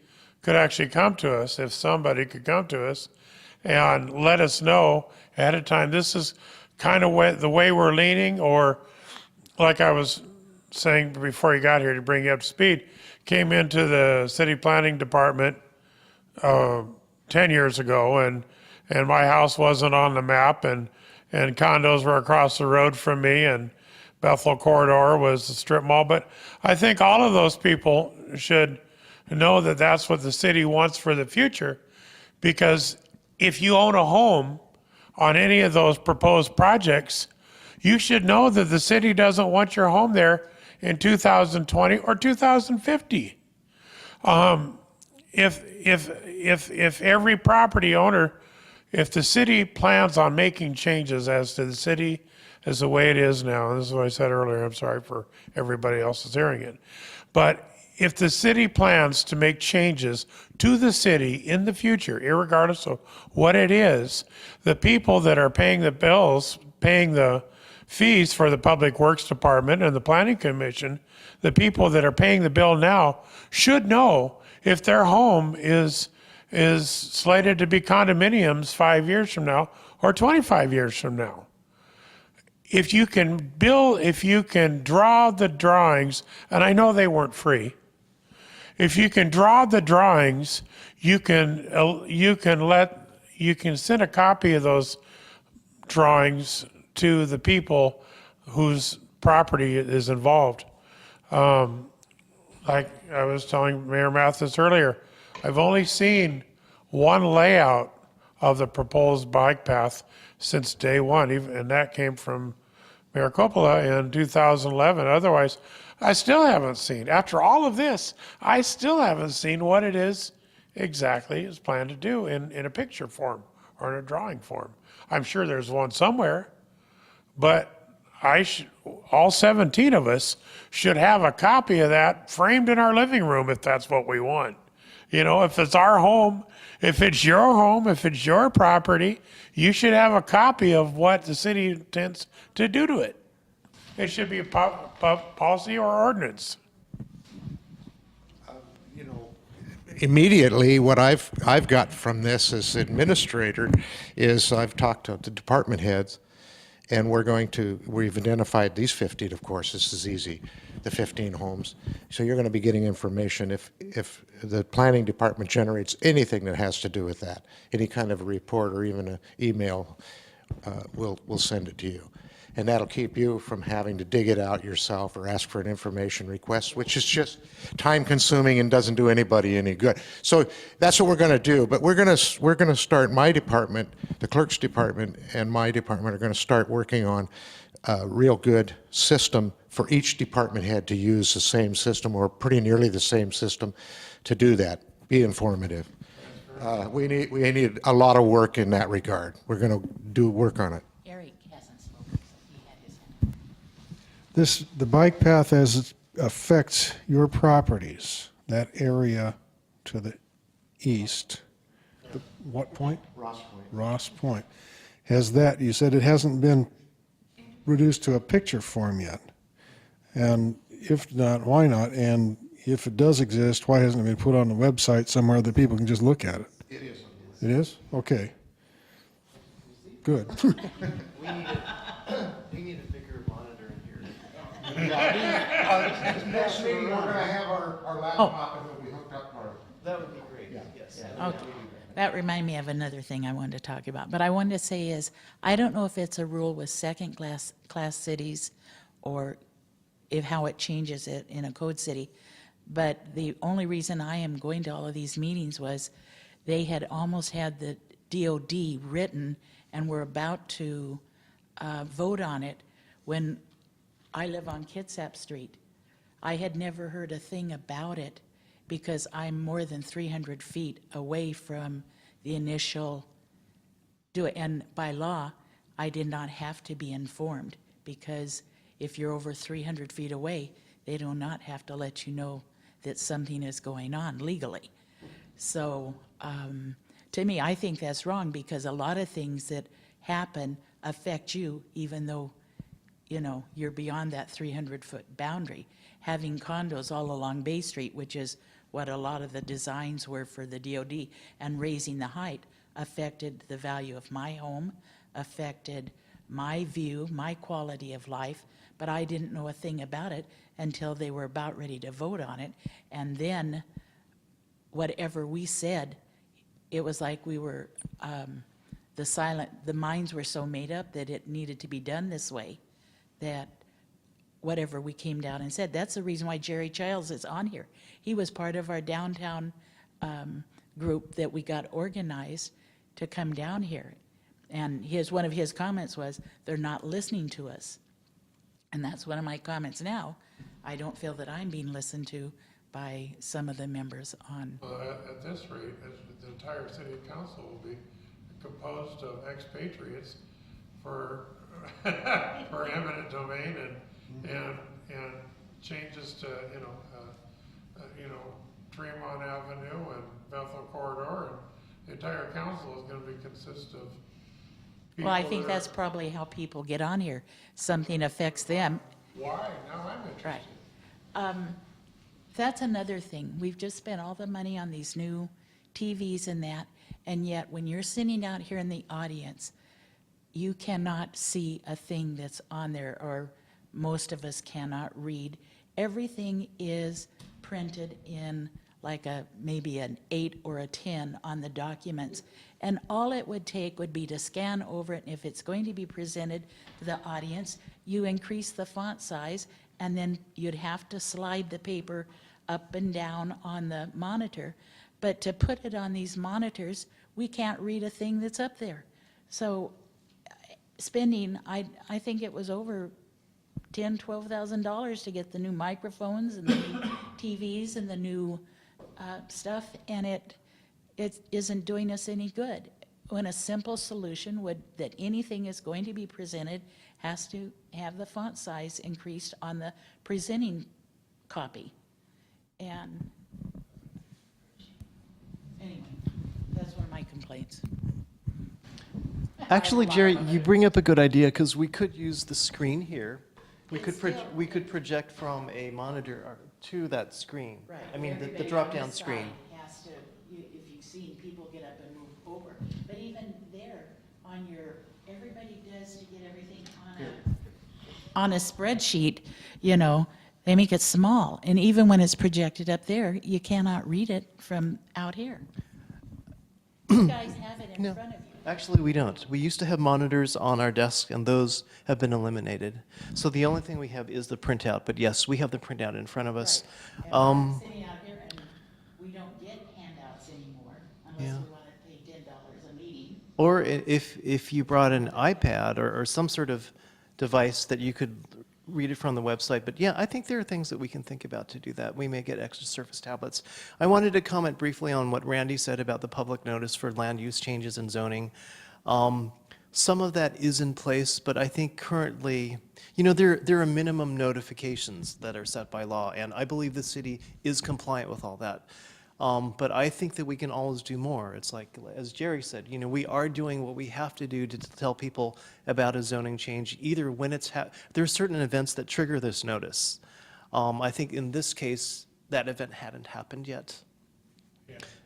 could actually come to us, if somebody could come to us and let us know ahead of time, this is kind of the way we're leaning, or like I was saying before you got here to bring you up to speed, came into the city planning department 10 years ago, and my house wasn't on the map, and condos were across the road from me, and Bethel Corridor was the strip mall. But I think all of those people should know that that's what the city wants for the future, because if you own a home on any of those proposed projects, you should know that the city doesn't want your home there in 2020 or 2050. If every property owner, if the city plans on making changes as to the city as the way it is now, and this is what I said earlier, I'm sorry for everybody else that's hearing it, but if the city plans to make changes to the city in the future, irregardless of what it is, the people that are paying the bills, paying the fees for the Public Works Department and the Planning Commission, the people that are paying the bill now should know if their home is slated to be condominiums 5 years from now, or 25 years from now. If you can draw the drawings, and I know they weren't free, if you can draw the drawings, you can send a copy of those drawings to the people whose property is involved. Like I was telling Mayor Mathis earlier, I've only seen one layout of the proposed bike path since day one, and that came from Mayor Coppola in 2011. Otherwise, I still haven't seen, after all of this, I still haven't seen what it is exactly is planned to do in a picture form or in a drawing form. I'm sure there's one somewhere, but all 17 of us should have a copy of that framed in our living room if that's what we want. You know, if it's our home, if it's your home, if it's your property, you should have a copy of what the city intends to do to it. It should be a policy or ordinance. Immediately, what I've got from this as administrator is I've talked to the department heads, and we've identified these 15, of course, this is easy, the 15 homes. So you're going to be getting information if the planning department generates anything that has to do with that, any kind of a report or even an email, we'll send it to you. And that'll keep you from having to dig it out yourself or ask for an information request, which is just time consuming and doesn't do anybody any good. So that's what we're going to do. But we're going to start, my department, the clerk's department and my department are going to start working on a real good system for each department head to use the same system or pretty nearly the same system to do that. Be informative. We need a lot of work in that regard. We're going to do work on it. Eric hasn't spoken, so he had his hand up. The bike path as it affects your properties, that area to the east, what point? Ross Point. Ross Point. You said it hasn't been reduced to a picture form yet. And if not, why not? And if it does exist, why hasn't it been put on the website somewhere that people can just look at it? It is. It is? Okay. Good. We need a bigger monitor in here. Next meeting, we're going to have our laptop and it'll be hooked up to our. That would be great, yes. Okay. That reminded me of another thing I wanted to talk about. But I wanted to say is, I don't know if it's a rule with second-class cities or how it changes it in a code city. But the only reason I am going to all of these meetings was they had almost had the DOD written and were about to vote on it when I live on Kitsap Street. I had never heard a thing about it because I'm more than 300 feet away from the initial and by law, I did not have to be informed because if you're over 300 feet away, they do not have to let you know that something is going on legally. So to me, I think that's wrong because a lot of things that happen affect you even though, you know, you're beyond that 300-foot boundary. Having condos all along Bay Street, which is what a lot of the designs were for the DOD, and raising the height affected the value of my home, affected my view, my quality of life, but I didn't know a thing about it until they were about ready to vote on it. And then whatever we said, it was like we were, the minds were so made up that it needed to be done this way, that whatever we came down and said, that's the reason why Jerry Childs is on here. He was part of our downtown group that we got organized to come down here. And one of his comments was, they're not listening to us. And that's one of my comments now. I don't feel that I'm being listened to by some of the members on. At this rate, the entire city council will be composed of expatriates for eminent domain and changes to Tremont Avenue and Bethel Corridor, and the entire council is going to consist of people. Well, I think that's probably how people get on here. Something affects them. Why? Now I'm interested. Right. That's another thing. We've just spent all the money on these new TVs and that, and yet when you're sitting out here in the audience, you cannot see a thing that's on there, or most of us cannot read. Everything is printed in like maybe an 8 or a 10 on the documents. And all it would take would be to scan over it, and if it's going to be presented to the audience, you increase the font size, and then you'd have to slide the paper up and down on the monitor. But to put it on these monitors, we can't read a thing that's up there. So spending, I think it was over $10,000-$12,000 to get the new microphones and the new TVs and the new stuff, and it isn't doing us any good. When a simple solution would, that anything is going to be presented has to have the font size increased on the presenting copy. And anyway, that's one of my complaints. Actually, Jerry, you bring up a good idea, because we could use the screen here. We could project from a monitor to that screen. Right. I mean, the Everybody drop-down on this screen. side has to, if you've seen people get up and move over, but even there on your, everybody does to get everything on a spreadsheet, you know, they make it small. And even when it's projected up there, you cannot read it from out here. You guys have it in No. front of you. Actually, we don't. We used to have monitors on our desk, and those have been eliminated. So the only thing we have is the printout, but yes, we have the printout in front of us. Right. And we're sitting out here and we don't get handouts anymore unless Yeah. we want to pay $10 a meeting. Or if you brought an iPad or some sort of device that you could read it from the website. But yeah, I think there are things that we can think about to do that. We may get extra Surface tablets. I wanted to comment briefly on what Randy said about the public notice for land use changes in zoning. Some of that is in place, but I think currently, you know, there are minimum notifications that are set by law, and I believe the city is compliant with all that. But I think that we can always do more. It's like, as Jerry said, you know, we are doing what we have to do to tell people about a zoning change, either when it's, there are certain events that trigger this notice. I think in this case, that event hadn't happened yet.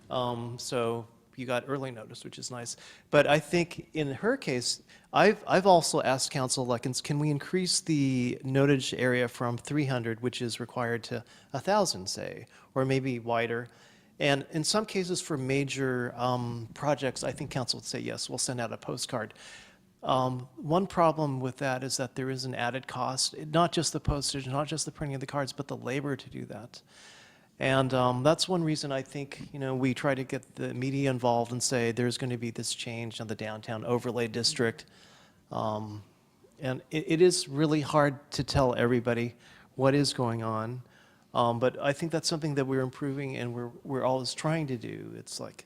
So you got early notice, which is nice. But I think in her case, I've also asked council, like, can we increase the notage area from 300, which is required, to 1,000, say, or maybe wider? And in some cases for major projects, I think council would say, yes, we'll send out a postcard. One problem with that is that there is an added cost, not just the postage, not just the printing of the cards, but the labor to do that. And that's one reason I think, you know, we try to get the media involved and say there's going to be this change in the downtown overlay district. And it is really hard to tell everybody what is going on. But I think that's something that we're improving and we're always trying to do. It's like,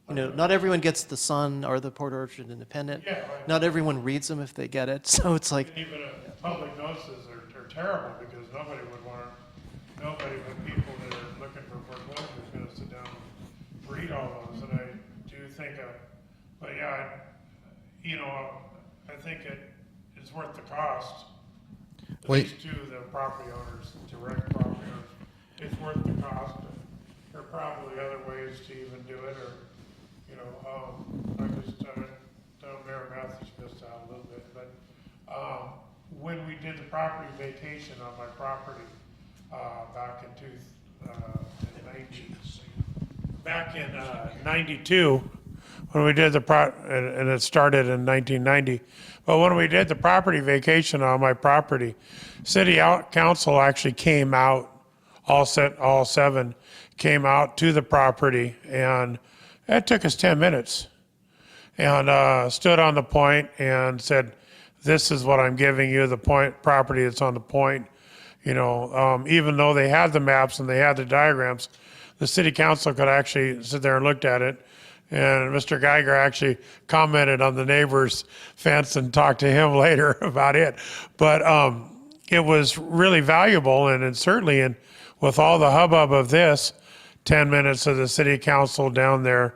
you know, not everyone gets the Sun or the Port Orchard Independent. Yeah, right. Not everyone reads them if they get it. So it's like, Even public notices are terrible, because nobody would want to, nobody but people that are looking for foreclosure is going to sit down and read all those. And I do think, but yeah, you know, I think it's worth the cost, at Wait. least to the property owners, direct property owners. It's worth the cost. There are probably other ways to even do it, or, you know, I just don't Mayor Matthews missed out a little bit, but when we did the property vacation on my property back in 92, when we did and it started in 1990. But when we did the property vacation on my property, city council actually came out, all 7 came out to the property, and it took us 10 minutes. And stood on the point and said, this is what I'm giving you, the property that's on the point. You know, even though they had the maps and they had the diagrams, the city council could actually sit there and looked at it. And Mr. Geiger actually commented on the neighbor's fence and talked to him later about it. But it was really valuable, and it certainly, with all the hubbub of this, 10 minutes of the city council down there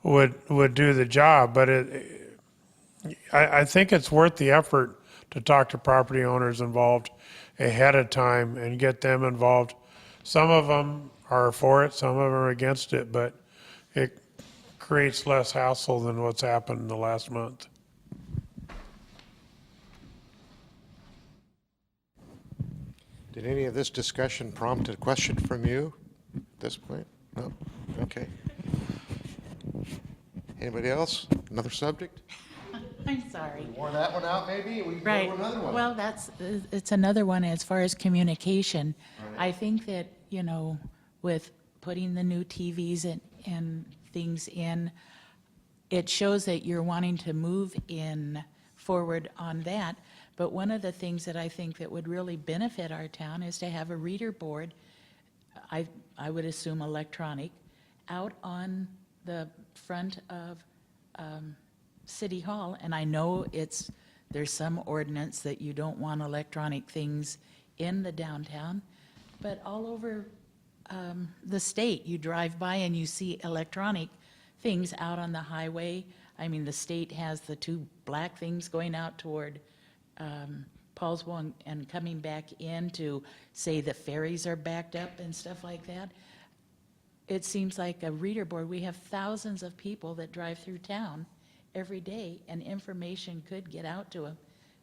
would do the job. But I think it's worth the effort to talk to property owners involved ahead of time and get them involved. Some of them are for it, some of them are against it, but it creates less hassle than what's happened in the last month. Did any of this discussion prompt a question from you at this point? No? Okay. Anybody else? Another subject? I'm sorry. Wore that one out maybe? We can go Right. to another one. Well, it's another one as far as communication. I think that, with putting the new TVs and things in, it shows that you're wanting to move forward on that. But one of the things that I think that would really benefit our town is to have a reader board, I would assume electronic, out on the front of City Hall. And I know there's some ordinance that you don't want electronic things in the downtown, but all over the state, you drive by and you see electronic things out on the highway. I mean, the state has the two black things going out toward Paulsville and coming back in to say the ferries are backed up and stuff like that. It seems like a reader board. We have thousands of people that drive through town every day, and information could get out to them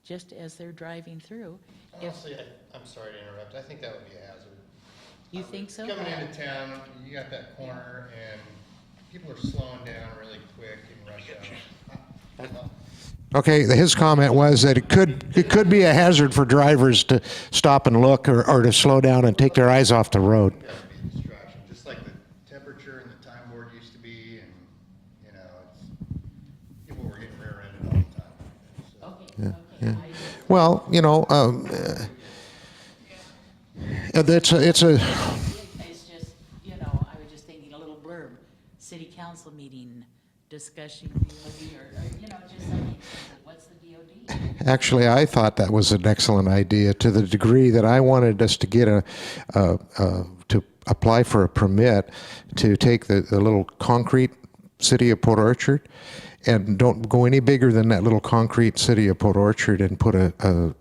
just as they're driving through. Honestly, I'm sorry to interrupt. I think that would be a hazard. You think so? Coming into town, you got that corner, and people are slowing down really quick in rush hour. Okay, his comment was that it could be a hazard for drivers to stop and look or to slow down and take their eyes off the road. It's got to be a distraction, just like the temperature and the time board used to be, and people were getting rear-ended all the time. So. Okay. Well, it's a It's just, I was just thinking a little blurb, city council meeting, discussion, DOD, or just something, what's the DOD? Actually, I thought that was an excellent idea to the degree that I wanted us to get to apply for a permit to take the little concrete city of Port Orchard and don't go any bigger than that little concrete city of Port Orchard and put a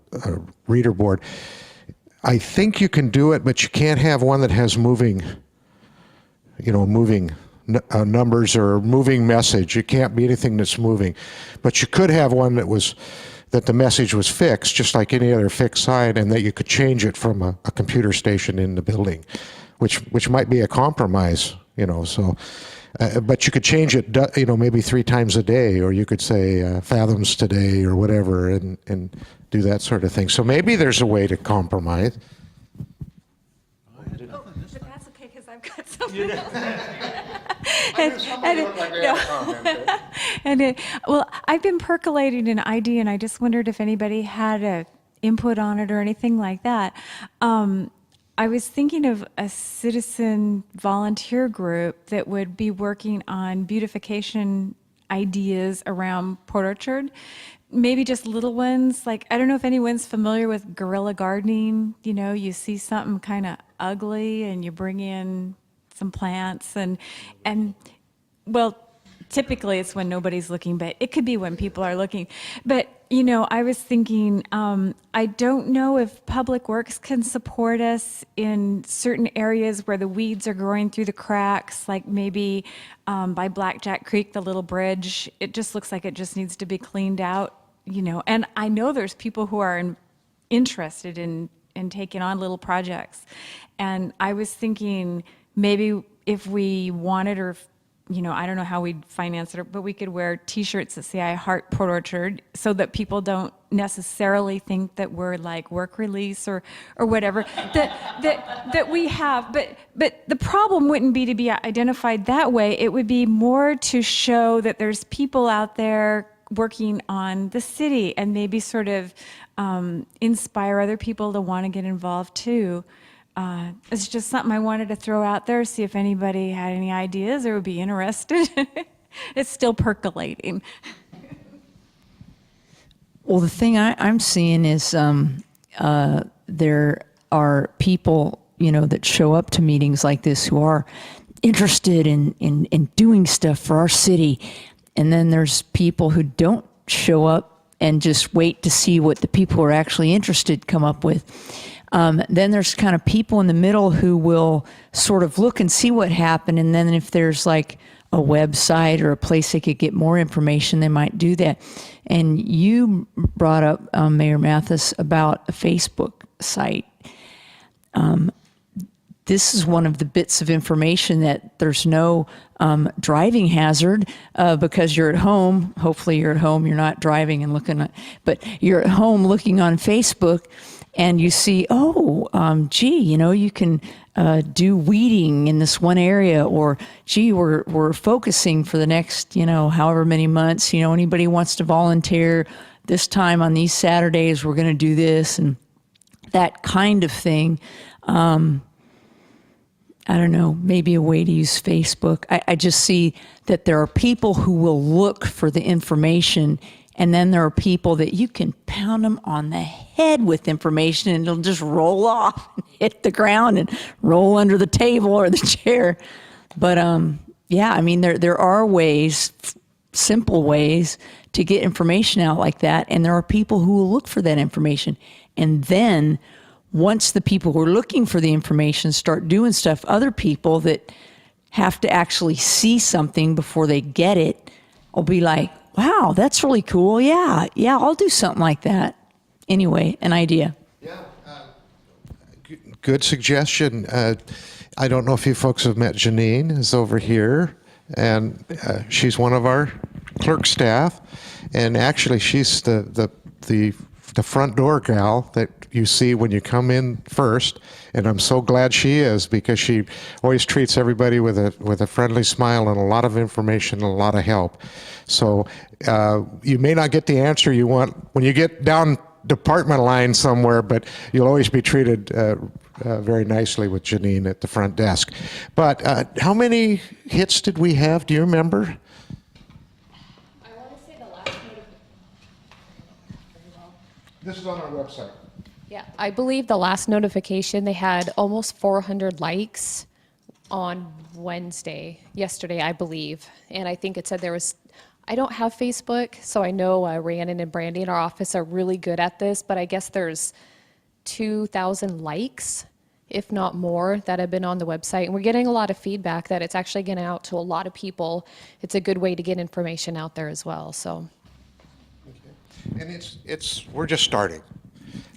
reader board. I think you can do it, but you can't have one that has moving numbers or moving message. It can't be anything that's moving. But you could have one that the message was fixed, just like any other fixed sign, and that you could change it from a computer station in the building, which might be a compromise, so. But you could change it, maybe 3 times a day, or you could say fathoms today or whatever, and do that sort of thing. So maybe there's a way to compromise. But that's okay, because I've got something else. Well, I've been percolating an idea, and I just wondered if anybody had a input on it or anything like that. I was thinking of a citizen volunteer group that would be working on beautification ideas around Port Orchard. Maybe just little ones. Like, I don't know if anyone's familiar with guerrilla gardening. You see something kind of ugly and you bring in some plants and well, typically it's when nobody's looking, but it could be when people are looking. But, I was thinking, I don't know if Public Works can support us in certain areas where the weeds are growing through the cracks, like maybe by Blackjack Creek, the little bridge. It just looks like it just needs to be cleaned out, And I know there's people who are interested in taking on little projects. And I was thinking maybe if we wanted or I don't know how we'd finance it, but we could wear T-shirts that say "I heart Port Orchard" so that people don't necessarily think that we're like work release or whatever that we have. But the problem wouldn't be to be identified that way. It would be more to show that there's people out there working on the city and maybe sort of inspire other people to want to get involved too. It's just something I wanted to throw out there, see if anybody had any ideas or would be interested. It's still percolating. Well, the thing I'm seeing is there are people, that show up to meetings like this who are interested in doing stuff for our city. And then there's people who don't show up and just wait to see what the people who are actually interested come up with. Then there's kind of people in the middle who will sort of look and see what happened. And then if there's like a website or a place they could get more information, they might do that. And you brought up, Mayor Mathis, about a Facebook site. this is one of the bits of information that there's no driving hazard because you're at home. Hopefully you're at home, you're not driving and looking at, but you're at home looking on Facebook and you see, gee, you can do weeding in this one area, or gee, we're focusing for the next, however many months, anybody wants to volunteer this time on these Saturdays, we're going to do this and that kind of thing. I don't know, maybe a way to use Facebook. I just see that there are people who will look for the information, and then there are people that you can pound them on the head with information and it'll just roll off and hit the ground and roll under the table or the chair. But there are ways, simple ways to get information out like that, and there are people who will look for that information. And then once the people who are looking for the information start doing stuff, other people that have to actually see something before they get it will be like, wow, that's really cool. Yeah, I'll do something like that. Anyway, an idea. Yeah, good suggestion. I don't know if you folks have met Janine, is over here, and she's one of our clerk staff, and actually she's the front door gal that you see when you come in first, and I'm so glad she is, because she always treats everybody with a friendly smile and a lot of information and a lot of help. So you may not get the answer you want when you get down department line somewhere, but you'll always be treated very nicely with Janine at the front desk. But how many hits did we have? Do you remember? This is on our website. Yeah, I believe the last notification, they had almost 400 likes on yesterday, I believe. And I think it said I don't have Facebook, so I know Rhiannon and Brandy in our office are really good at this, but I guess there's 2,000 likes, if not more, that have been on the website. And we're getting a lot of feedback that it's actually getting out to a lot of people. It's a good way to get information out there as well, so. And we're just starting.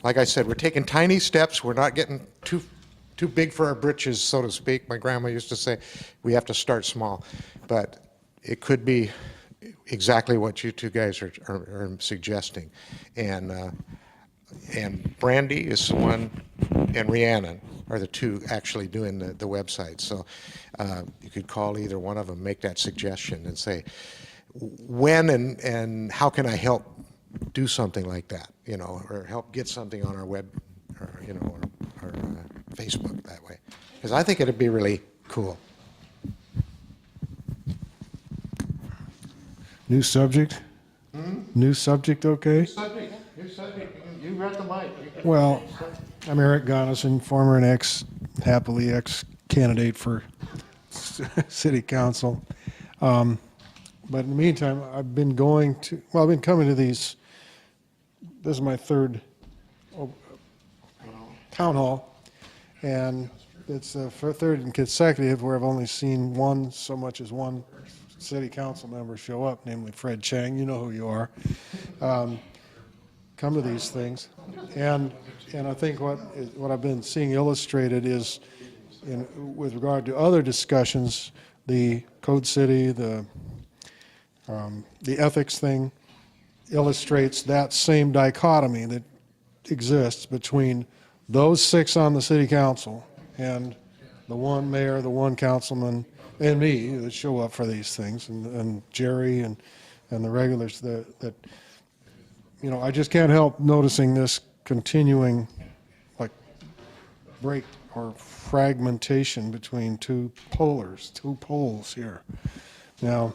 Like I said, we're taking tiny steps. We're not getting too big for our britches, so to speak. My grandma used to say, we have to start small. But it could be exactly what you two guys are suggesting. And Brandy is the one, and Rhiannon are the two actually doing the website. So you could call either one of them, make that suggestion, and say, when and how can I help do something like that, or help get something on our web, or or Facebook that way, because I think it'd be really cool. New subject? New subject, okay? New subject. You read the mic. Well, I'm Eric Gonnison, former and happily ex-candidate for city council. But in the meantime, I've been coming to these. This is my third town hall, and it's the third and consecutive where I've only seen so much as one city council member show up, namely Fred Chang. You know who you are. Come to these things, and I think what I've been seeing illustrated is, with regard to other discussions, the Code City, the ethics thing, illustrates that same dichotomy that exists between those 6 on the city council and the one mayor, the one councilman, and me that show up for these things, and Jerry and the regulars that I just can't help noticing this continuing break or fragmentation between two poles here. Now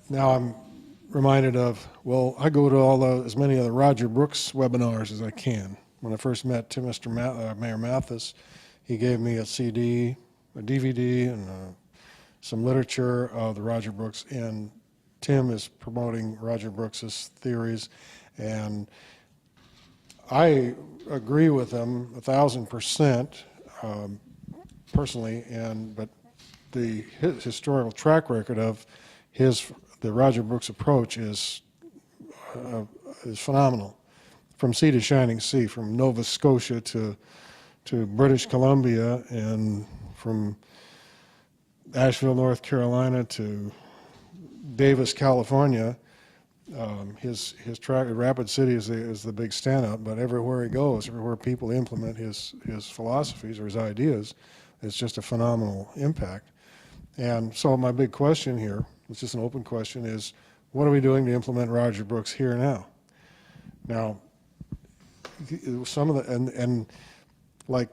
I'm reminded of, I go to as many of the Roger Brooks webinars as I can. When I first met Mayor Mathis, he gave me a CD, a DVD, and some literature of the Roger Brooks, and Tim is promoting Roger Brooks's theories, and I agree with him 1,000%, personally, but his historical track record of the Roger Brooks approach is phenomenal. from sea to shining sea, from Nova Scotia to British Columbia, and from Asheville, North Carolina to Davis, California. His track, Rapid City is the big standout, but everywhere he goes, everywhere people implement his philosophies or his ideas, it's just a phenomenal impact. And so my big question here, it's just an open question, is what are we doing to implement Roger Brooks here now? Now, some of the, and like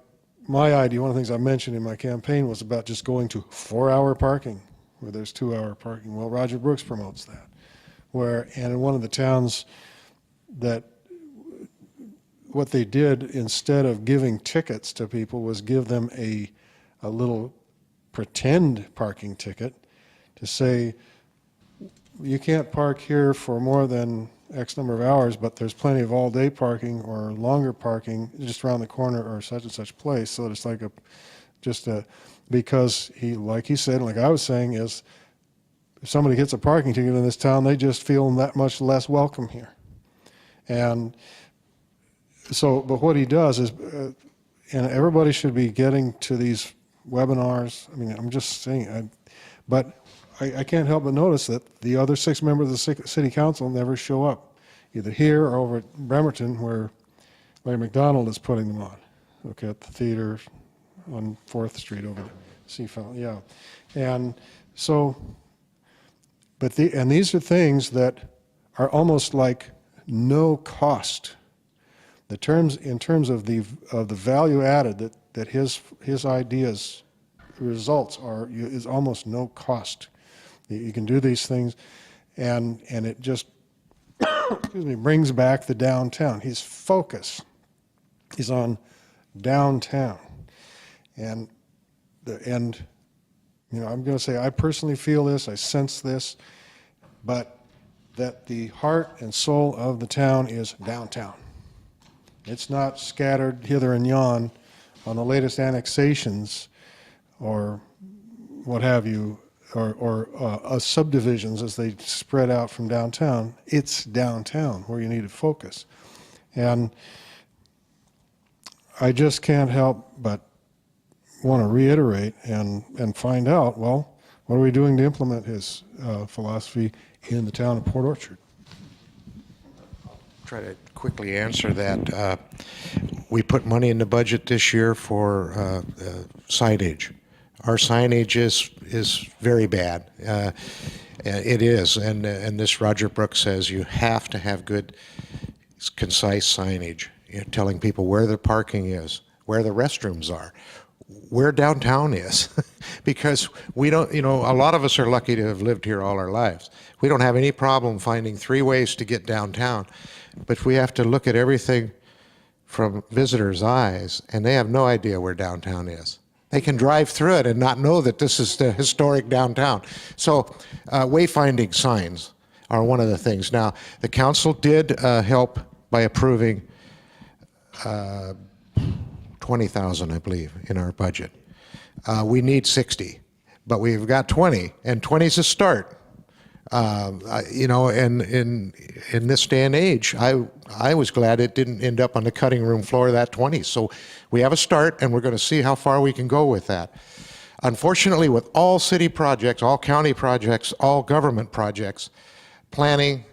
my idea, one of the things I mentioned in my campaign was about just going to 4-hour parking where there's 2-hour parking. Well, Roger Brooks promotes that. And in one of the towns that what they did instead of giving tickets to people was give them a little pretend parking ticket to say, you can't park here for more than X number of hours, but there's plenty of all-day parking or longer parking just around the corner or such and such place. So it's like because like he said, like I was saying, is if somebody gets a parking ticket in this town, they just feel that much less welcome here. And so, but what he does is, and everybody should be getting to these webinars. I mean, I'm just saying, but I can't help but notice that the other 6 members of the city council never show up, either here or over at Bremerton, where Larry McDonald is putting them on. Okay, at the theater on 4th Street over there, Seafountain, yeah. And so, and these are things that are almost like no cost. In terms of the value added that his ideas results is almost no cost. You can do these things, and it just excuse me, brings back the downtown. His focus is on downtown, and you know, I'm going to say I personally feel this, I sense this, but that the heart and soul of the town is downtown. It's not scattered hither and yon on the latest annexations or what have you, or subdivisions as they spread out from downtown. It's downtown where you need to focus. And I just can't help but want to reiterate and find out, well, what are we doing to implement his philosophy in the town of Port Orchard? Try to quickly answer that. We put money in the budget this year for signage. Our signage is very bad. It is, and this Roger Brooks says you have to have good, concise signage, you know, telling people where the parking is, where the restrooms are, where downtown is, because we don't, you know, a lot of us are lucky to have lived here all our lives. We don't have any problem finding 3 ways to get downtown, but we have to look at everything from visitors' eyes, and they have no idea where downtown is. They can drive through it and not know that this is the historic downtown. So wayfinding signs are one of the things. Now, the council did help by approving $20,000, I believe, in our budget. We need 60, but we've got 20, and 20 is a start. You know, and in this day and age, I was glad it didn't end up on the cutting room floor of that 20. So we have a start, and we're going to see how far we can go with that. Unfortunately, with all city projects, all county projects, all government projects, planning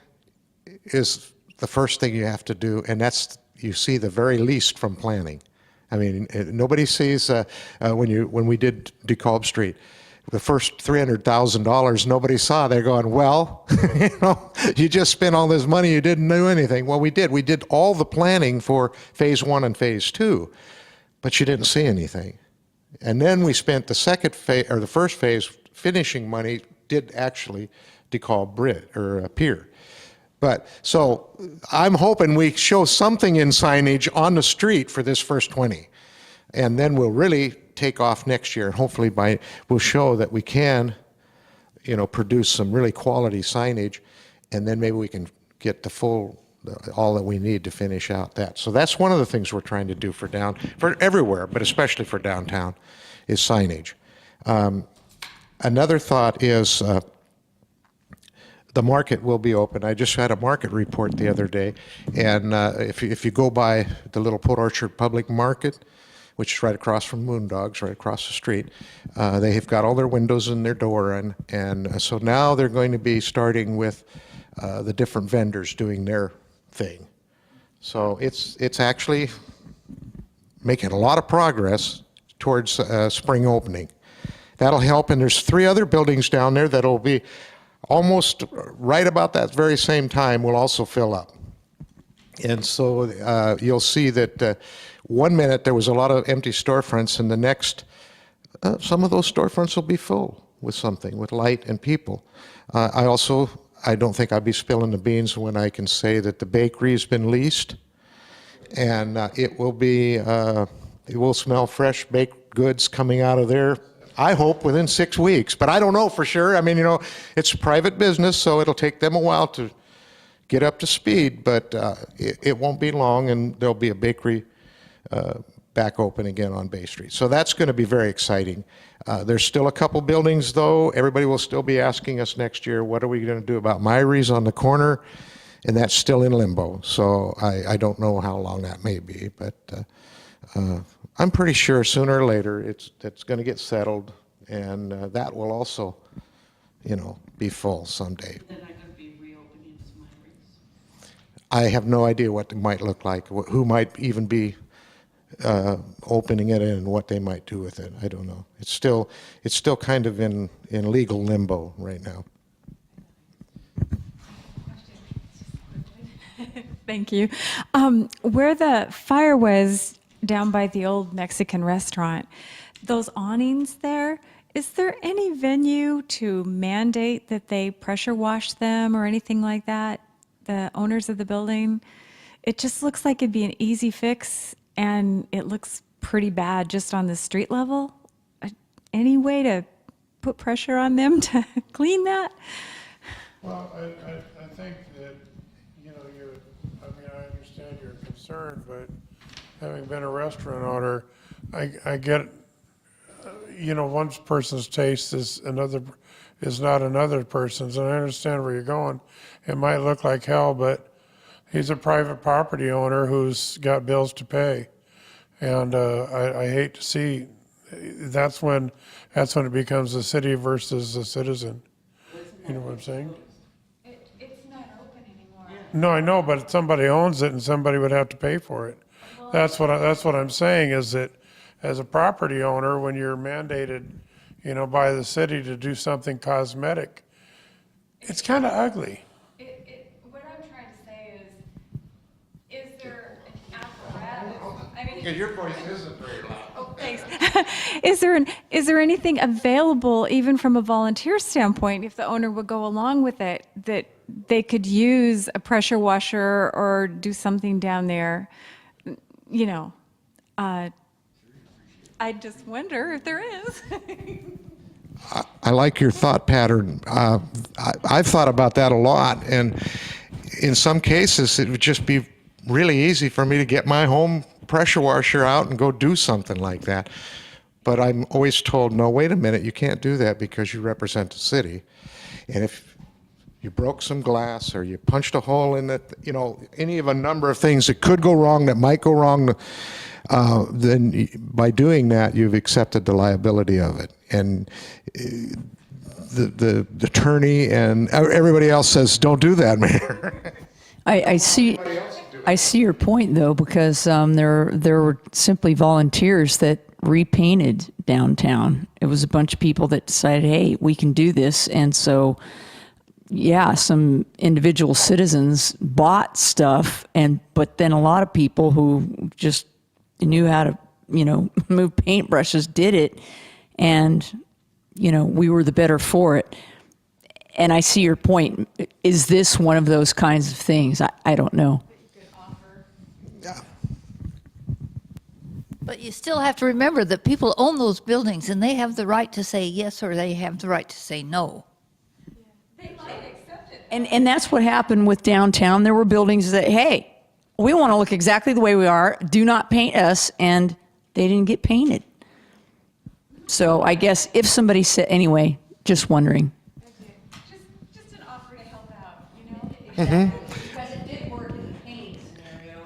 is the first thing you have to do, and that's, you see the very least from planning. I mean, nobody sees when we did DeKalb Street, the first $300,000 nobody saw. They're going, well, you know, you just spent all this money, you didn't do anything. Well, we did. We did all the planning for phase 1 and phase 2, but you didn't see anything. And then we spent the second phase, or the first phase, finishing money, did actually DeKalb Bridge or pier. But so I'm hoping we show something in signage on the street for this first 20, and then we'll really take off next year. And hopefully we'll show that we can, you know, produce some really quality signage, and then maybe we can get all that we need to finish out that. So that's one of the things we're trying to do for everywhere, but especially for downtown, is signage. Another thought is the market will be open. I just had a market report the other day, and if you go by the little Port Orchard Public Market, which is right across from Moondogs, right across the street, they have got all their windows in their door, and so now they're going to be starting with the different vendors doing their thing. So it's actually making a lot of progress towards spring opening. That'll help, and there's 3 other buildings down there that'll be almost right about that very same time will also fill up. And so you'll see that 1 minute there was a lot of empty storefronts, and the next, some of those storefronts will be full with something, with light and people. I don't think I'd be spilling the beans when I can say that the bakery has been leased, and it will smell fresh baked goods coming out of there, I hope, within 6 weeks. But I don't know for sure. I mean, it's private business, so it'll take them a while to get up to speed, but it won't be long, and there'll be a bakery back open again on Bay Street. So that's going to be very exciting. There's still a couple buildings, though. Everybody will still be asking us next year, what are we going to do about Myrie's on the corner? And that's still in limbo. So I don't know how long that may be, but I'm pretty sure sooner or later it's going to get settled, and that will also, be full someday. They're not going to be reopening Smiley's. I have no idea what it might look like, who might even be opening it and what they might do with it. I don't know. It's still kind of in legal limbo right now. Thank you. Where the fire was down by the old Mexican restaurant, those awnings there, is there any venue to mandate that they pressure wash them or anything like that? The owners of the building? It just looks like it'd be an easy fix, and it looks pretty bad just on the street level. Any way to put pressure on them to clean that? Well, I think that, I understand your concern, but having been a restaurant owner, I get, one person's taste is not another person's, and I understand where you're going. It might look like hell, but he's a private property owner who's got bills to pay, and I hate to see that's when it becomes a city versus a citizen. You know what I'm saying? It's not open anymore. No, I know, but somebody owns it, and somebody would have to pay for it. That's what I'm saying, is that as a property owner, when you're mandated, by the city to do something cosmetic, it's kind of ugly. What I'm trying to say is there an apparatus? Your voice isn't very loud. Oh, thanks. Is there anything available, even from a volunteer standpoint, if the owner would go along with it, that they could use a pressure washer or do something down there? I just wonder if there is. I like your thought pattern. I've thought about that a lot, and in some cases it would just be really easy for me to get my home pressure washer out and go do something like that. But I'm always told, no, wait a minute, you can't do that because you represent the city. And if you broke some glass or you punched a hole in it, any of a number of things that could go wrong, that might go wrong, then by doing that, you've accepted the liability of it. And the attorney and everybody else says, don't do that, Mayor. I see your point, though, because there were simply volunteers that repainted downtown. It was a bunch of people that decided, hey, we can do this. And so, yeah, some individual citizens bought stuff, but then a lot of people who just knew how to, move paintbrushes did it, and, we were the better for it. And I see your point. Is this one of those kinds of things? I don't know. But you still have to remember that people own those buildings, and they have the right to say yes or they have the right to say no. They might accept it. And that's what happened with downtown. There were buildings that, hey, we want to look exactly the way we are. Do not paint us. And they didn't get painted. So I guess if somebody said, anyway, just wondering. Just an offer to help Because it did work in the painting scenario,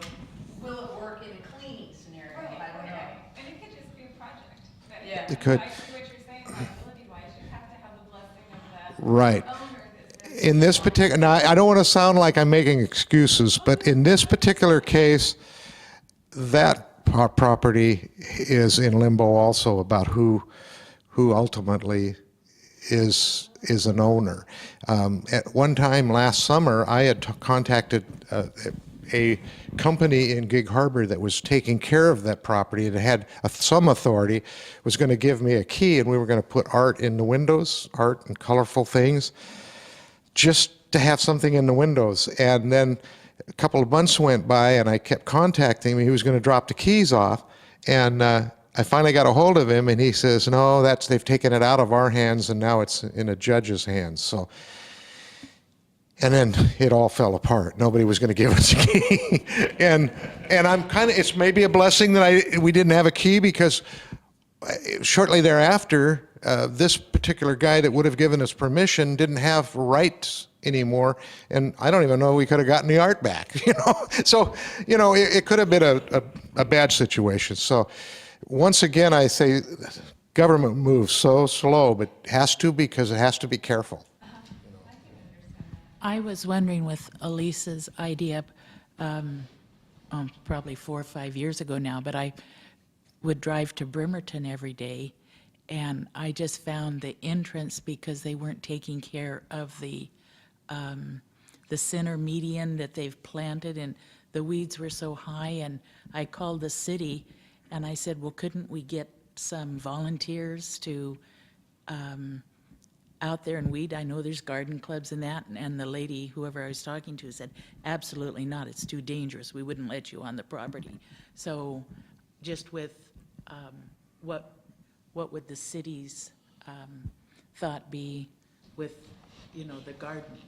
will it work in the cleaning scenario? I don't know. And it could just be a project. Yeah. It could. I see what you're saying, liability-wise, you have to have the blessing of that Right. owner that In this particular, now, I don't want to sound like I'm making excuses, but in this particular case, that property is in limbo also about who ultimately is an owner. At one time last summer, I had contacted a company in Gig Harbor that was taking care of that property and had some authority, was going to give me a key, and we were going to put art in the windows, art and colorful things, just to have something in the windows. And then a couple of months went by, and I kept contacting him. He was going to drop the keys off, and I finally got a hold of him, and he says, "No, they've taken it out of our hands, and now it's in a judge's hands." So, and then it all fell apart. Nobody was going to give us a key, and I'm kind of, it's maybe a blessing that we didn't have a key, because shortly thereafter, this particular guy that would have given us permission didn't have rights anymore, and I don't even know we could have gotten the art back. So it could have been a bad situation. So once again, I say government moves so slow, but has to, because it has to be careful. I was wondering with Elisa's idea, probably 4 or 5 years ago now, but I would drive to Bremerton every day, and I just found the entrance, because they weren't taking care of the center median that they've planted, and the weeds were so high, and I called the city, and I said, well, couldn't we get some volunteers to out there and weed? I know there's garden clubs and that, and the lady, whoever I was talking to, said, absolutely not, it's too dangerous, we wouldn't let you on the property. So just with what would the city's thought be with, the gardening?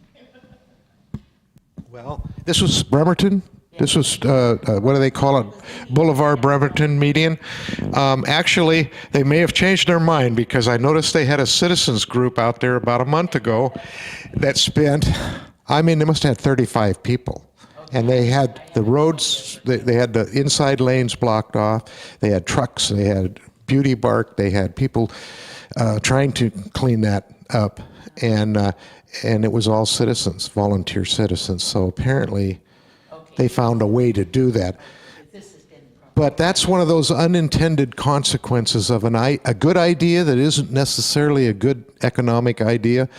Well, this was Bremerton. This was, what do they call it? Boulevard Bremerton median. Actually, they may have changed their mind, because I noticed they had a citizens group out there about a month ago that spent, they must have had 35 people. And they had the roads, they had the inside lanes blocked off. They had trucks, they had beauty bark, they had people trying to clean that up. And it was all citizens, volunteer citizens. So apparently, they found a way to do that. But that's one of those unintended consequences of a good idea that isn't necessarily a good economic idea,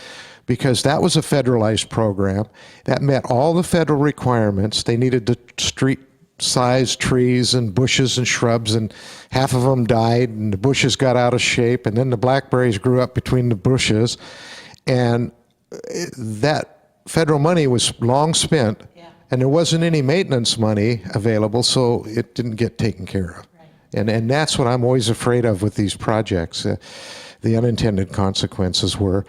because that was a federalized program that met all the federal requirements. They needed the street-sized trees and bushes and shrubs, and half of them died, and the bushes got out of shape, and then the blackberries grew up between the bushes, and that federal money was long spent. And there wasn't any maintenance money available, so it didn't get taken care of. Right. And that's what I'm always afraid of with these projects. The unintended consequences were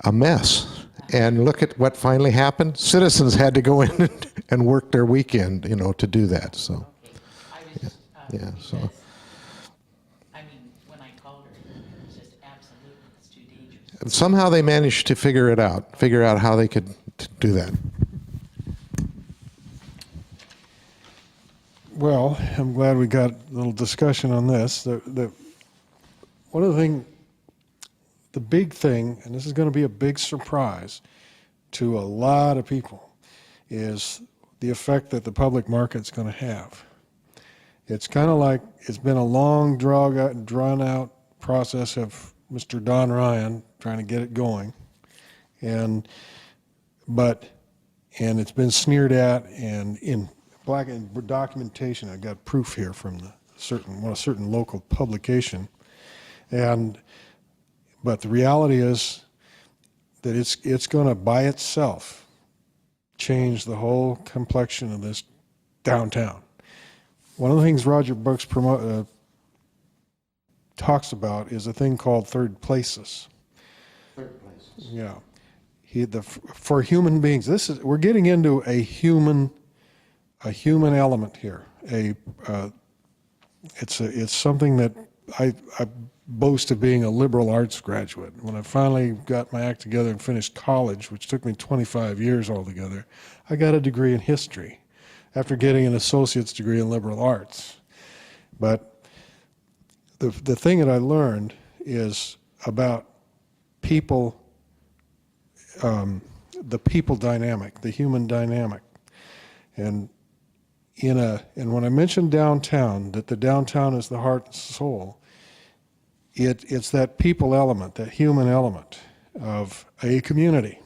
a mess. And look at what finally happened. Citizens had to go in and work their weekend, to do that. So, so. When I called her, it was just absolutely, it's too dangerous. Somehow they managed to figure out how they could do that. Well, I'm glad we got a little discussion on this. One of the big thing, and this is going to be a big surprise to a lot of people, is the effect that the public market's going to have. It's kind of like it's been a long, drawn-out process of Mr. Don Ryan trying to get it going, and it's been sneered at, and in black and documentation. I got proof here from a certain local publication, but the reality is that it's going to by itself change the whole complexion of this downtown. One of the things Roger Brooks talks about is a thing called third places. Third places. Yeah, for human beings. We're getting into a human element here. It's something that I boast of being a liberal arts graduate. When I finally got my act together and finished college, which took me 25 years altogether, I got a degree in history after getting an associate's degree in liberal arts. But the thing that I learned is about people, the people dynamic, the human dynamic. And when I mentioned downtown, that the downtown is the heart and soul, it's that people element, that human element of a community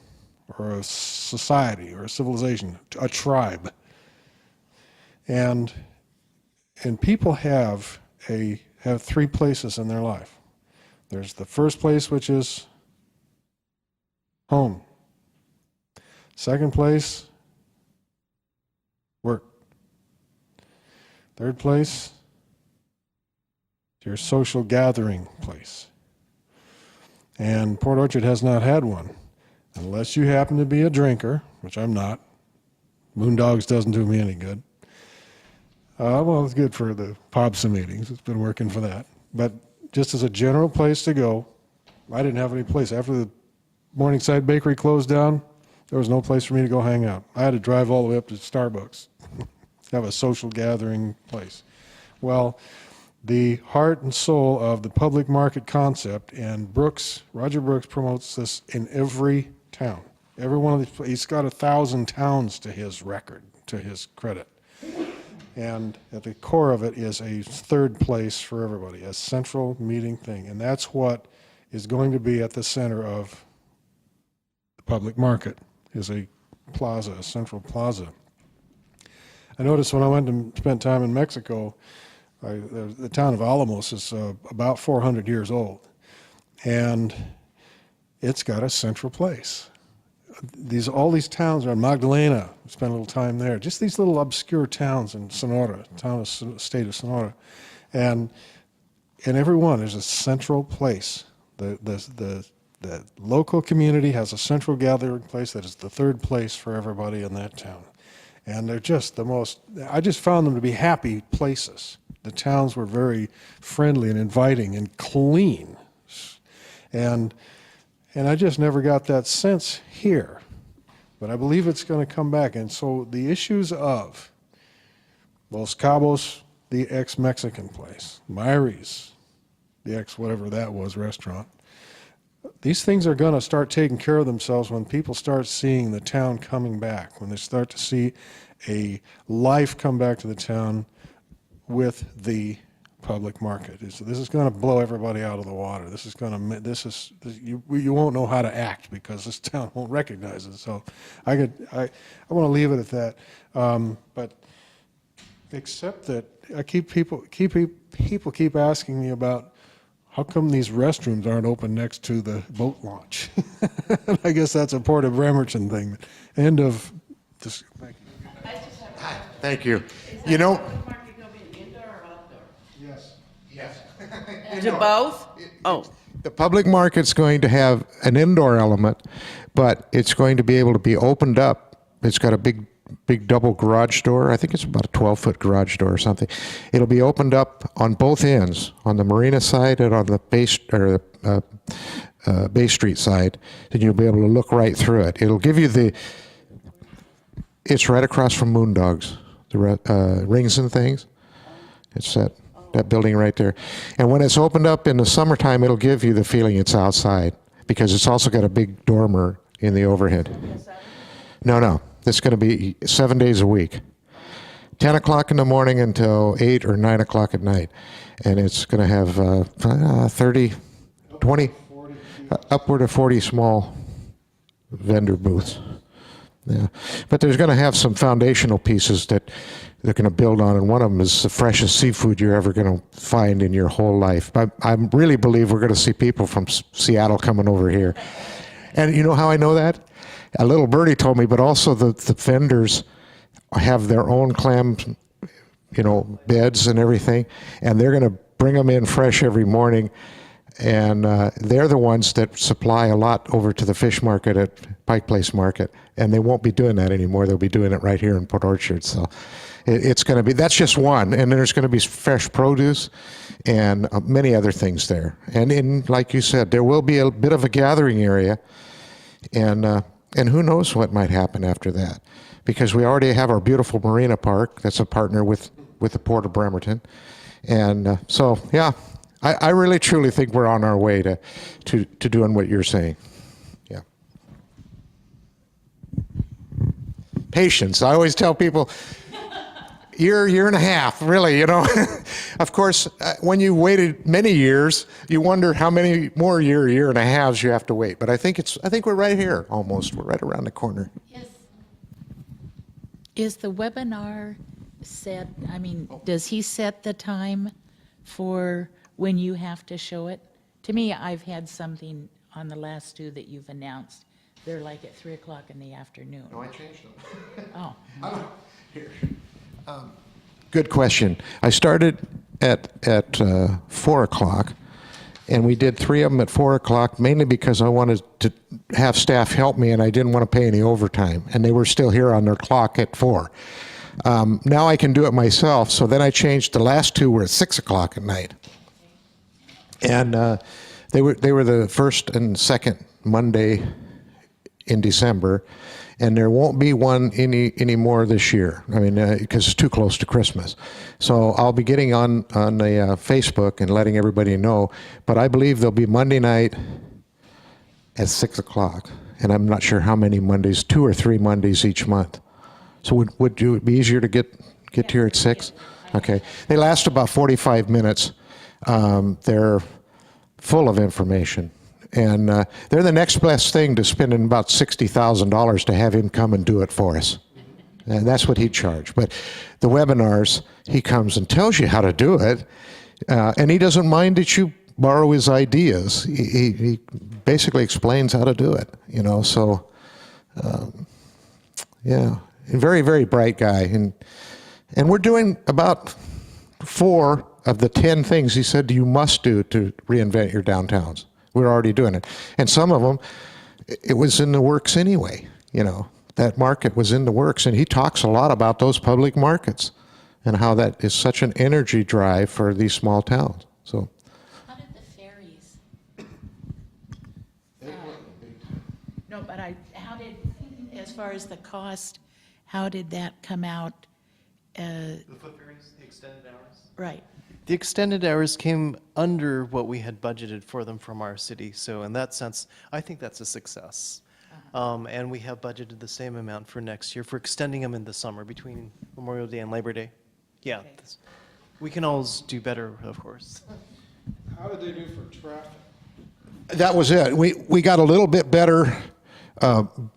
or a society or a civilization, a tribe. And people have three places in their life. There's the first place, which is home. Second place, work. Third place, your social gathering place. And Port Orchard has not had one. Unless you happen to be a drinker, which I'm not. Moondogs doesn't do me any good. Well, it's good for the POBSA meetings. It's been working for that. But just as a general place to go, I didn't have any place. After the Morningside Bakery closed down, there was no place for me to go hang out. I had to drive all the way up to Starbucks, have a social gathering place. Well, the heart and soul of the public market concept, and Roger Brooks promotes this in every town. Every one of these, he's got 1,000 towns to his record, to his credit. And at the core of it is a third place for everybody, a central meeting thing. And that's what is going to be at the center of the public market, is a plaza, a central plaza. I noticed when I went and spent time in Mexico, the town of Alamos is about 400 years old. And it's got a central place. All these towns are in Magdalena. We spent a little time there. Just these little obscure towns in Sonora, state of Sonora, and in every one there's a central place. The local community has a central gathering place that is the third place for everybody in that town, and they're just the most. I just found them to be happy places. The towns were very friendly and inviting and clean, and I just never got that sense here. But I believe it's going to come back. And so the issues of Los Cabos, the ex-Mexican place, Myri's, the ex-whatever that was restaurant, these things are going to start taking care of themselves when people start seeing the town coming back, when they start to see a life come back to the town with the public market. This is going to blow everybody out of the water. You won't know how to act because this town won't recognize it. So I want to leave it at that. But except that people keep asking me about how come these restrooms aren't open next to the boat launch. I guess that's a Port of Bremerton thing. End of. Thank you. Thank you. You know. To both? Oh. The public market's going to have an indoor element, but it's going to be able to be opened up. It's got a big double garage door. I think it's about a 12-foot garage door or something. It'll be opened up on both ends, on the marina side and on the Bay Street side, and you'll be able to look right through it. It'll give you it's right across from Moondogs, the Rings and Things. It's that building right there. And when it's opened up in the summertime, it'll give you the feeling it's outside because it's also got a big dormer in the overhead. No. It's going to be 7 days a week. 10 o'clock in the morning until 8 or 9 o'clock at night. And it's going to have 20, upward of 40 small vendor booths. Yeah. But there's going to have some foundational pieces that they're going to build on, and one of them is the freshest seafood you're ever going to find in your whole life. I really believe we're going to see people from Seattle coming over here. And you know how I know that? A little birdie told me, but also the vendors have their own clam, beds and everything, and they're going to bring them in fresh every morning. And they're the ones that supply a lot over to the fish market at Pike Place Market. And they won't be doing that anymore. They'll be doing it right here in Port Orchard. So it's going to be, that's just one. And there's going to be fresh produce and many other things there. And like you said, there will be a bit of a gathering area. And who knows what might happen after that. Because we already have our beautiful Marina Park that's a partner with the Port of Bremerton. And so, yeah, I really truly think we're on our way to doing what you're saying. Yeah. Patience. I always tell people, year and a half, really, you know. Of course, when you waited many years, you wonder how many more year and a halves you have to wait. But I think we're right here almost. We're right around the corner. Is the webinar set, I mean, does he set the time for when you have to show it? To me, I've had something on the last two that you've announced. They're like at 3 o'clock in the afternoon. No, I changed them. Oh. Here. Good question. I started at 4 o'clock, and we did 3 of them at 4 o'clock, mainly because I wanted to have staff help me, and I didn't want to pay any overtime, and they were still here on their clock at 4. Now I can do it myself, so then I changed. The last 2 were at 6 o'clock at night, and they were the first and second Monday in December. And there won't be one any more this year. I mean, because it's too close to Christmas. So I'll be getting on the Facebook and letting everybody know. But I believe there'll be Monday night at 6 o'clock. And I'm not sure how many Mondays, 2 or 3 Mondays each month. So would it be easier to get here at 6? Okay. They last about 45 minutes. They're full of information. And they're the next best thing to spending about $60,000 to have him come and do it for us. And that's what he'd charge. But the webinars, he comes and tells you how to do it. And he doesn't mind that you borrow his ideas. He basically explains how to do it, you know. So, yeah, a very, very bright guy. And we're doing about 4 of the 10 things he said you must do to reinvent your downtowns. We're already doing it. And some of them, it was in the works anyway, you know. That market was in the works. And he talks a lot about those public markets and how that is such an energy drive for these small towns. So. How did the ferries? No, but how did, as far as the cost, how did that come out? The foot ferries, the extended hours? Right. The extended hours came under what we had budgeted for them from our city. So in that sense, I think that's a success. And we have budgeted the same amount for next year for extending them in the summer between Memorial Day and Labor Day. Yeah. Okay. We can always do better, of course. How did they do for traffic? That was it. We got a little bit better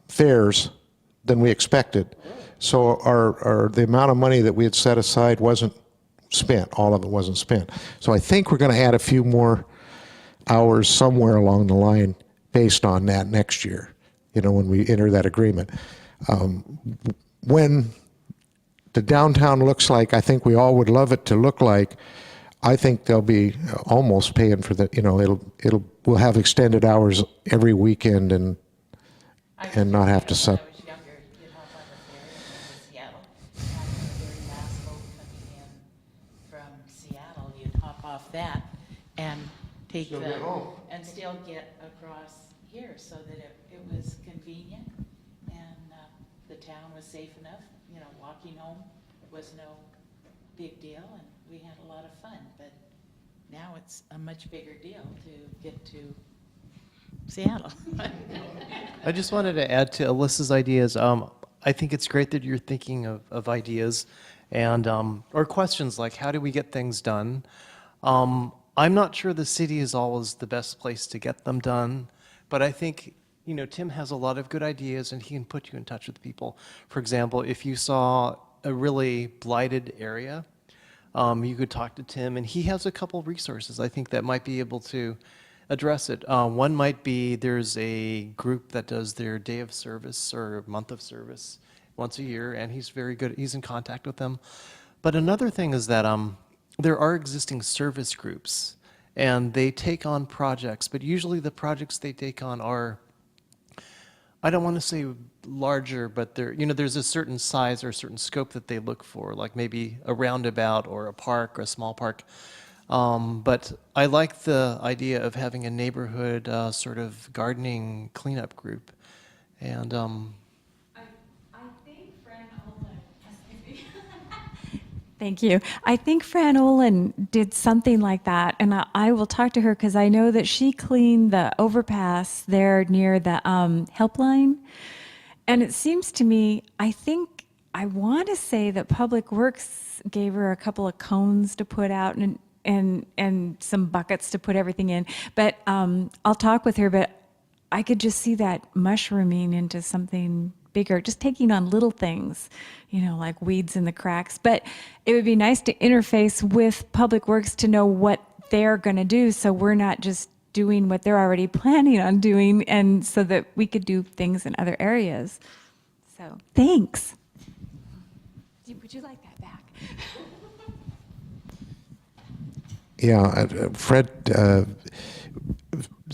fares than we expected. So the amount of money that we had set aside wasn't spent. All of it wasn't spent. So I think we're going to add a few more hours somewhere along the line based on that next year, you know, when we enter that agreement. When the downtown looks like I think we all would love it to look like, I think they'll be almost paying for the, you know, we'll have extended hours every weekend and not have to sub. That and take and still get across here so that it was convenient and the town was safe enough. You know, walking home was no big deal and we had a lot of fun. But now it's a much bigger deal to get to Seattle. I just wanted to add to Alyssa's ideas. I think it's great that you're thinking of ideas and or questions like how do we get things done. I'm not sure the city is always the best place to get them done, but I think, you know, Tim has a lot of good ideas and he can put you in touch with people. For example, if you saw a really blighted area, you could talk to Tim and he has a couple resources I think that might be able to address it. One might be there's a group that does their day of service or month of service once a year and he's very good, he's in contact with them. But another thing is that there are existing service groups, and they take on projects, but usually the projects they take on are, I don't want to say larger, but there's a certain size or a certain scope that they look for, like maybe a roundabout or a park or a small park. But I like the idea of having a neighborhood sort of gardening cleanup group. And I think Fran Olin, excuse me. Thank you. I think Fran Olin did something like that, and I will talk to her because I know that she cleaned the overpass there near the helpline. And it seems to me, I want to say that Public Works gave her a couple of cones to put out and some buckets to put everything in. But I'll talk with her, but I could just see that mushrooming into something bigger, just taking on little things, like weeds in the cracks. But it would be nice to interface with Public Works to know what they're going to do, so we're not just doing what they're already planning on doing, and so that we could do things in other areas. So, thanks. Would you like that back? Yeah, Fred,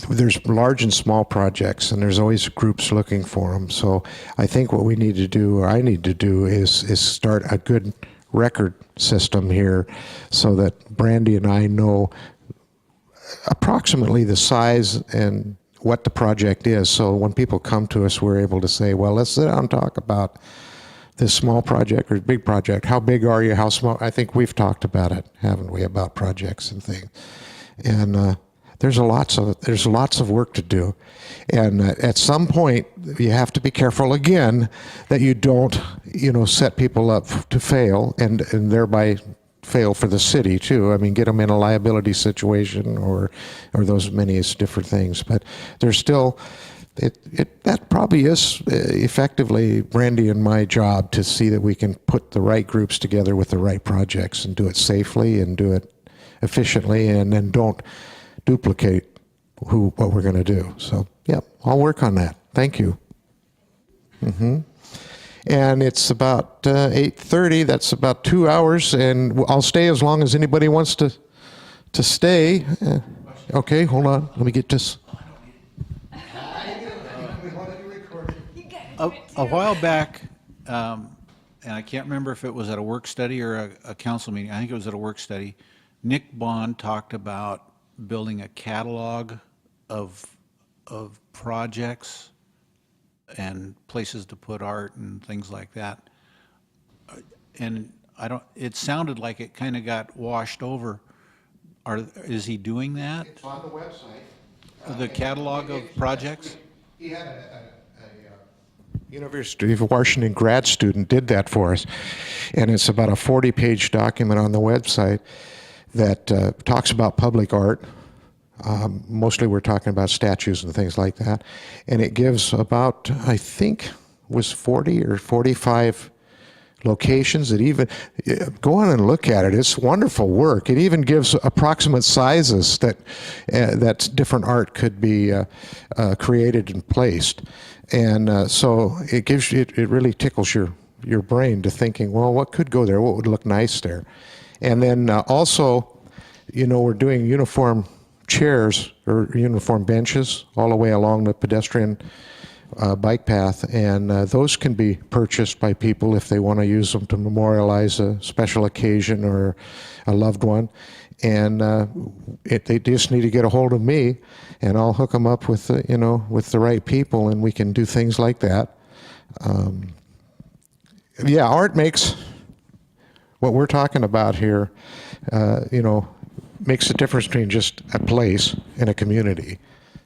there's large and small projects, and there's always groups looking for them. So I think what we need to do, or I need to do, is start a good record system here so that Brandy and I know approximately the size and what the project is. So when people come to us, we're able to say, well, let's sit down and talk about this small project or big project. How big are you? How small? I think we've talked about it, haven't we, about projects and things. And there's lots of work to do. And at some point, you have to be careful again that you don't, set people up to fail and thereby fail for the city too. I mean, get them in a liability situation or those many different things. But there's still, that probably is effectively Brandy and my job to see that we can put the right groups together with the right projects and do it safely and do it efficiently, and then don't duplicate what we're going to do. So, yeah, I'll work on that. Thank you. And it's about 8:30. That's about 2 hours, and I'll stay as long as anybody wants to stay. Okay, hold on. Let me get this. A while back, and I can't remember if it was at a work study or a council meeting, I think it was at a work study, Nick Bond talked about building a catalog of projects and places to put art and things like that. And it sounded like it kind of got washed over. Is he doing that? It's on the website. The catalog of projects? He had a University of Washington grad student did that for us, and it's about a 40-page document on the website that talks about public art. Mostly we're talking about statues and things like that, and it gives about, I think, was 40 or 45 locations. That even go on and look at it. It's wonderful work. It even gives approximate sizes that different art could be created and placed. And so it gives you, it really tickles your brain to thinking, well, what could go there? What would look nice there? And then also, we're doing uniform chairs or uniform benches all the way along the pedestrian bike path, and those can be purchased by people if they want to use them to memorialize a special occasion or a loved one. And they just need to get a hold of me, and I'll hook them up with with the right people, and we can do things like that. Yeah, art makes what we're talking about here, makes a difference between just a place and a community.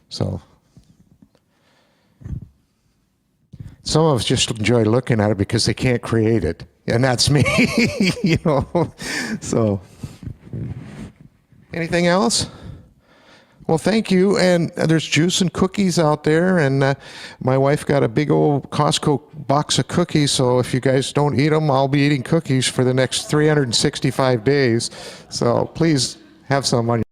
So some of us just enjoy looking at it because they can't create it, and that's me. So anything else? Well, thank you. And there's juice and cookies out there, and my wife got a big old Costco box of cookies, so if you guys don't eat them, I'll be eating cookies for the next 365 days. So please have some on your